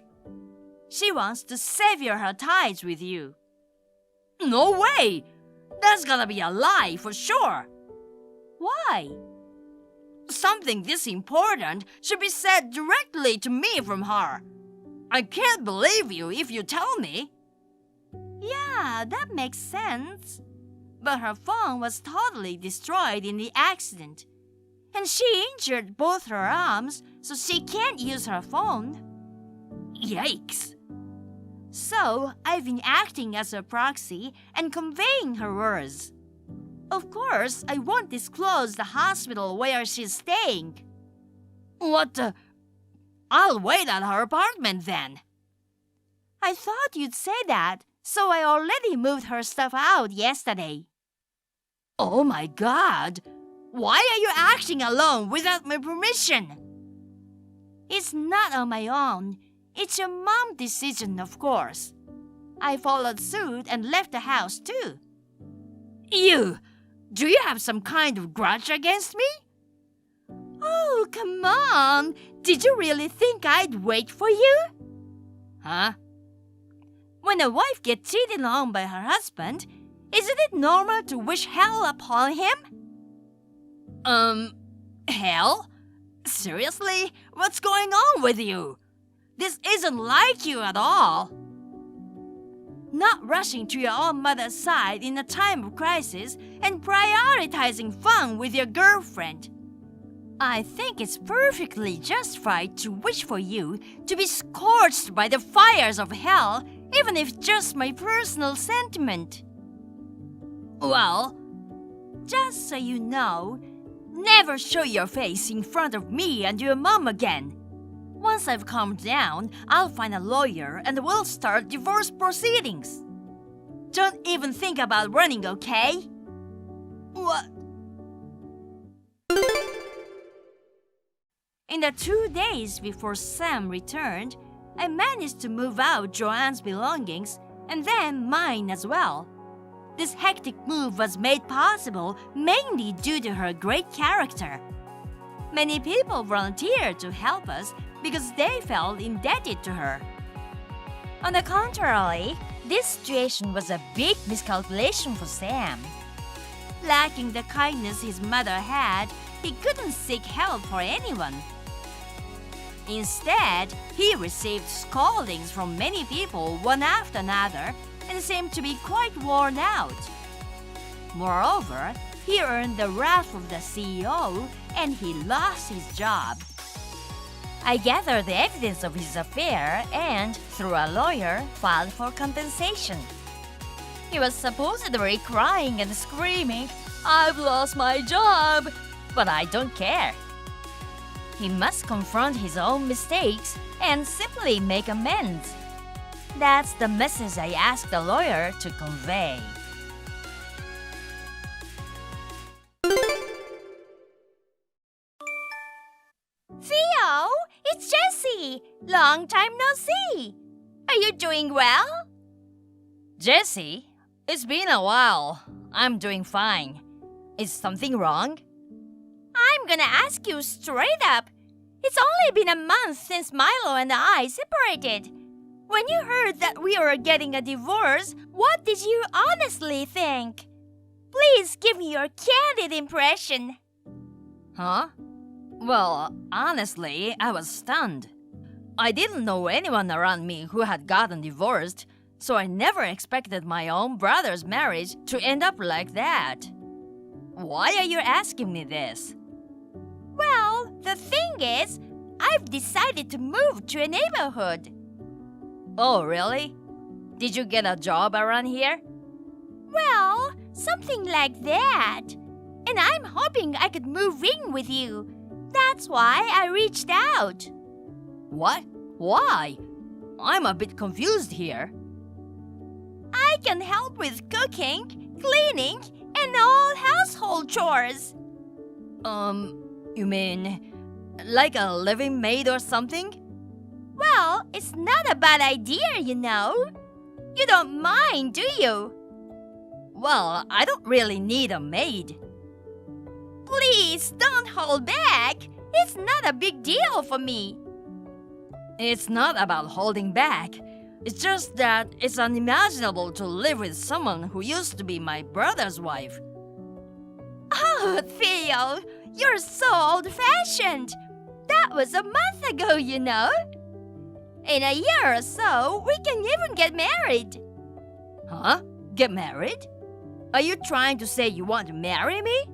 She wants to sever her ties with you. No way! That's gonna be a lie for sure. Why? Something this important should be said directly to me from her. I can't believe you if you tell me. Yeah, that makes sense. But her phone was totally destroyed in the accident. And she injured both her arms, so she can't use her phone. Yikes. So, I've been acting as a proxy and conveying her words. Of course, I won't disclose the hospital where she's staying. What the... I'll wait at her apartment then. I thought you'd say that, so I already moved her stuff out yesterday. Oh my God! Why are you acting alone without my permission? It's not on my own. It's your mom's decision, of course. I followed suit and left the house too. You! Do you have some kind of grudge against me? Oh, come on! Did you really think I'd wait for you? Huh? When a wife gets cheated on by her husband, isn't it normal to wish hell upon him? Hell? Seriously? What's going on with you? This isn't like you at all. Not rushing to your own mother's side in a time of crisis and prioritizing fun with your girlfriend. I think it's perfectly justified to wish for you to be scorched by the fires of hell, even if just my personal sentiment. Well, just so you know, never show your face in front of me and your mom again. Once I've calmed down, I'll find a lawyer and we'll start divorce proceedings. Don't even think about running, okay? What? In the 2 days before Sam returned, I managed to move out Joanne's belongings and then mine as well. This hectic move was made possible mainly due to her great character. Many people volunteered to help us because they felt indebted to her. On the contrary, this situation was a big miscalculation for Sam. Lacking the kindness his mother had, he couldn't seek help for anyone. Instead, he received scoldings from many people one after another and seemed to be quite worn out. Moreover, he earned the wrath of the CEO and he lost his job. I gathered the evidence of his affair and, through a lawyer, filed for compensation. He was supposedly crying and screaming, "I've lost my job!" But I don't care. He must confront his own mistakes and simply make amends. That's the message I asked the lawyer to convey. Theo, it's Jessie. Long time no see. Are you doing well? Jessie, it's been a while. I'm doing fine. Is something wrong? I'm gonna ask you straight up. It's only been a month since Milo and I separated. When you heard that we were getting a divorce, what did you honestly think? Please give me your candid impression. Huh? Well, honestly, I was stunned. I didn't know anyone around me who had gotten divorced, so I never expected my own brother's marriage to end up like that. Why are you asking me this? Well, the thing is, I've decided to move to a neighborhood. Oh, really? Did you get a job around here? Well, something like that. And I'm hoping I could move in with you. That's why I reached out. What? Why? I'm a bit confused here. I can help with cooking, cleaning, and all household chores. You mean like a living maid or something? Well, it's not a bad idea, you know. You don't mind, do you? Well, I don't really need a maid. Please don't hold back. It's not a big deal for me. It's not about holding back. It's just that it's unimaginable to live with someone who used to be my brother's wife. Oh, Theo, you're so old-fashioned. That was a month ago, you know. In a year or so, we can even get married. Huh? Get married? Are you trying to say you want to marry me?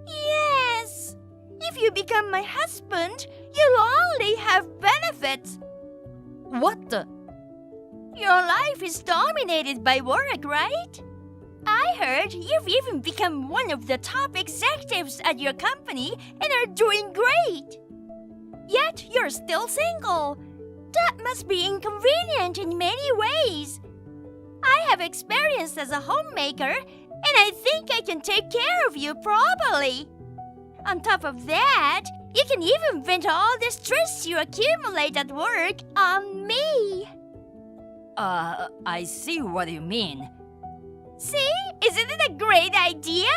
Yes. If you become my husband, you'll only have benefits. What the? Your life is dominated by work, right? I heard you've even become one of the top executives at your company and are doing great. Yet you're still single. That must be inconvenient in many ways. I have experience as a homemaker, and I think I can take care of you properly. On top of that, you can even vent all the stress you accumulate at work on me. I see what you mean. See? Isn't it a great idea?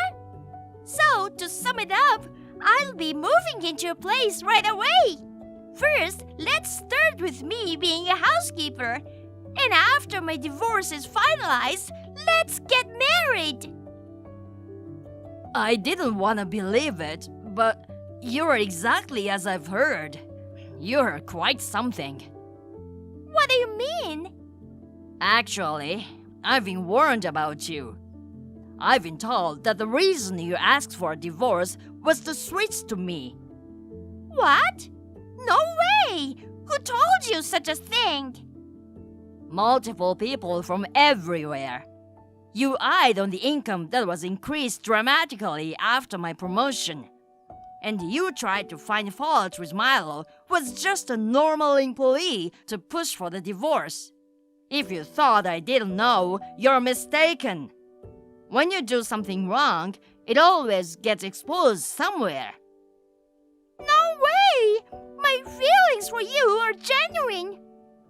So, to sum it up, I'll be moving into a place right away. First, let's start with me being a housekeeper. And after my divorce is finalized, let's get married. I didn't want to believe it, but you're exactly as I've heard. You're quite something. What do you mean? Actually, I've been warned about you. I've been told that the reason you asked for a divorce was to switch to me. What? No way! Who told you such a thing? Multiple people from everywhere. You eyed on the income that was increased dramatically after my promotion. And you tried to find fault with Milo, who was just a normal employee, to push for the divorce. If you thought I didn't know, you're mistaken. When you do something wrong, it always gets exposed somewhere. No way! My feelings for you are genuine.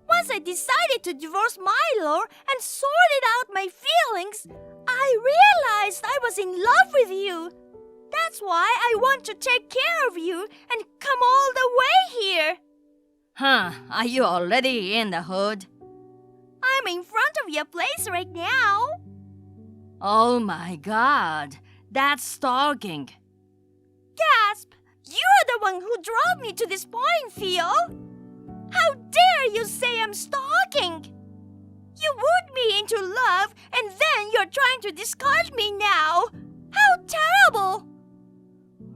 Once I decided to divorce Milo and sorted out my feelings, I realized I was in love with you. That's why I want to take care of you and come all the way here. Huh, are you already in the hood? I'm in front of your place right now. Oh my god, that's stalking. Gasp! You're the one who drove me to this point, Theo. How dare you say I'm stalking? You wooed me into love and then you're trying to discard me now. How terrible!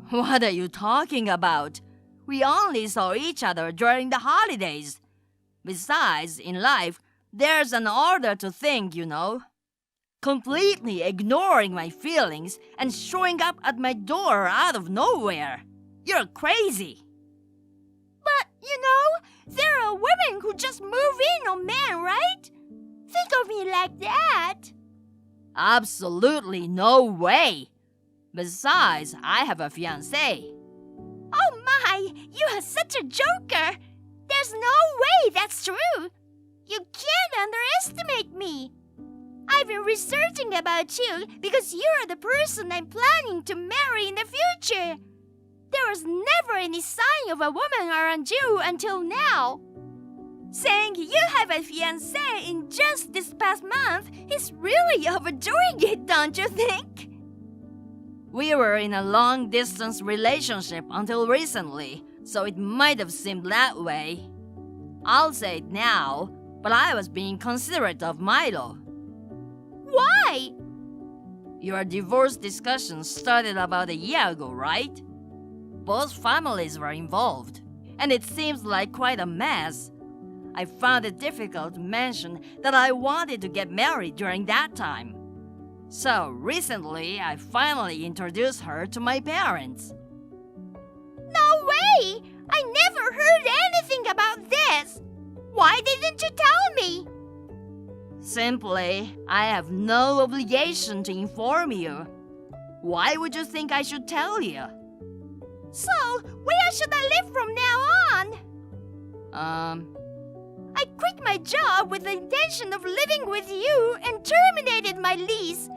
What are you talking about? We only saw each other during the holidays. Besides, in life, there's an order to think, you know. Completely ignoring my feelings and showing up at my door out of nowhere. You're crazy. But, you know, there are women who just move in on men, right? Think of me like that. Absolutely no way. Besides, I have a fiancé. Oh my, you are such a joker. There's no way that's true. You can't underestimate me. I've been researching about you because you're the person I'm planning to marry in the future. There was never any sign of a woman around you until now. Saying you have a fiancé in just this past month is really overdoing it, don't you think? We were in a long-distance relationship until recently, so it might have seemed that way. I'll say it now, but I was being considerate of Milo. Why? Your divorce discussion started about a year ago, right? Both families were involved, and it seems like quite a mess. I found it difficult to mention that I wanted to get married during that time. So recently, I finally introduced her to my parents. No way! I never heard anything about this. Why didn't you tell me? Simply, I have no obligation to inform you. Why would you think I should tell you? So, where should I live from now on? I quit my job with the intention of living with you and terminated my lease.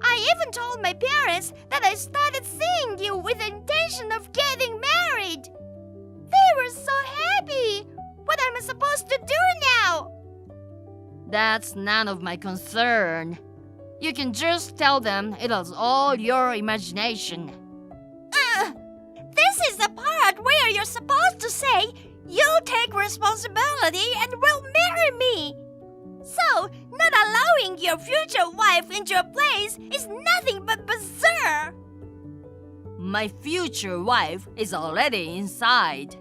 I even told my parents that I started seeing you with the intention of getting married. They were so happy. What am I supposed to do now? That's none of my concern. You can just tell them it was all your imagination. This is the part where you're supposed to say, you'll take responsibility and will marry me. So, not allowing your future wife into your place is nothing but bizarre. My future wife is already inside.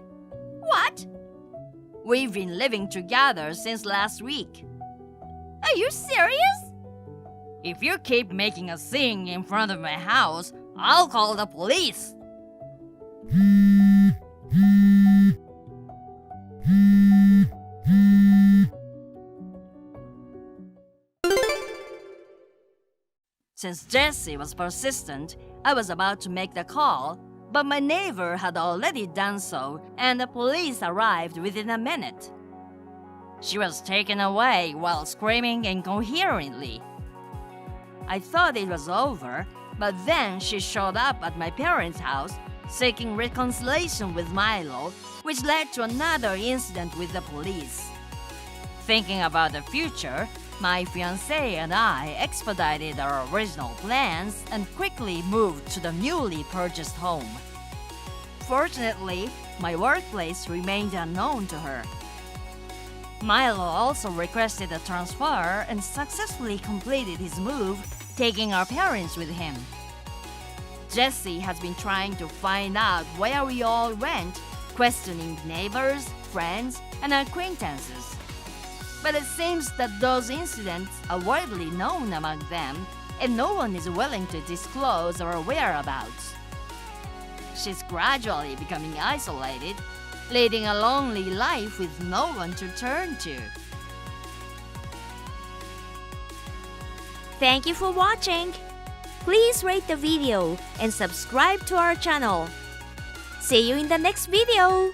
What? We've been living together since last week. Are you serious? If you keep making a scene in front of my house, I'll call the police. Since Jessie was persistent, I was about to make the call, but my neighbor had already done so and the police arrived within a minute. She was taken away while screaming incoherently. I thought it was over, but then she showed up at my parents' house seeking reconciliation with Milo, which led to another incident with the police. Thinking about the future, my fiancé and I expedited our original plans and quickly moved to the newly purchased home. Fortunately, my workplace remained unknown to her. Milo also requested a transfer and successfully completed his move, taking our parents with him. Jessie has been trying to find out where we all went, questioning neighbors, friends, and acquaintances. But it seems that those incidents are widely known among them, and no one is willing to disclose our whereabouts. She's gradually becoming isolated, leading a lonely life with no one to turn to. Thank you for watching. Please rate the video and subscribe to our channel. See you in the next video.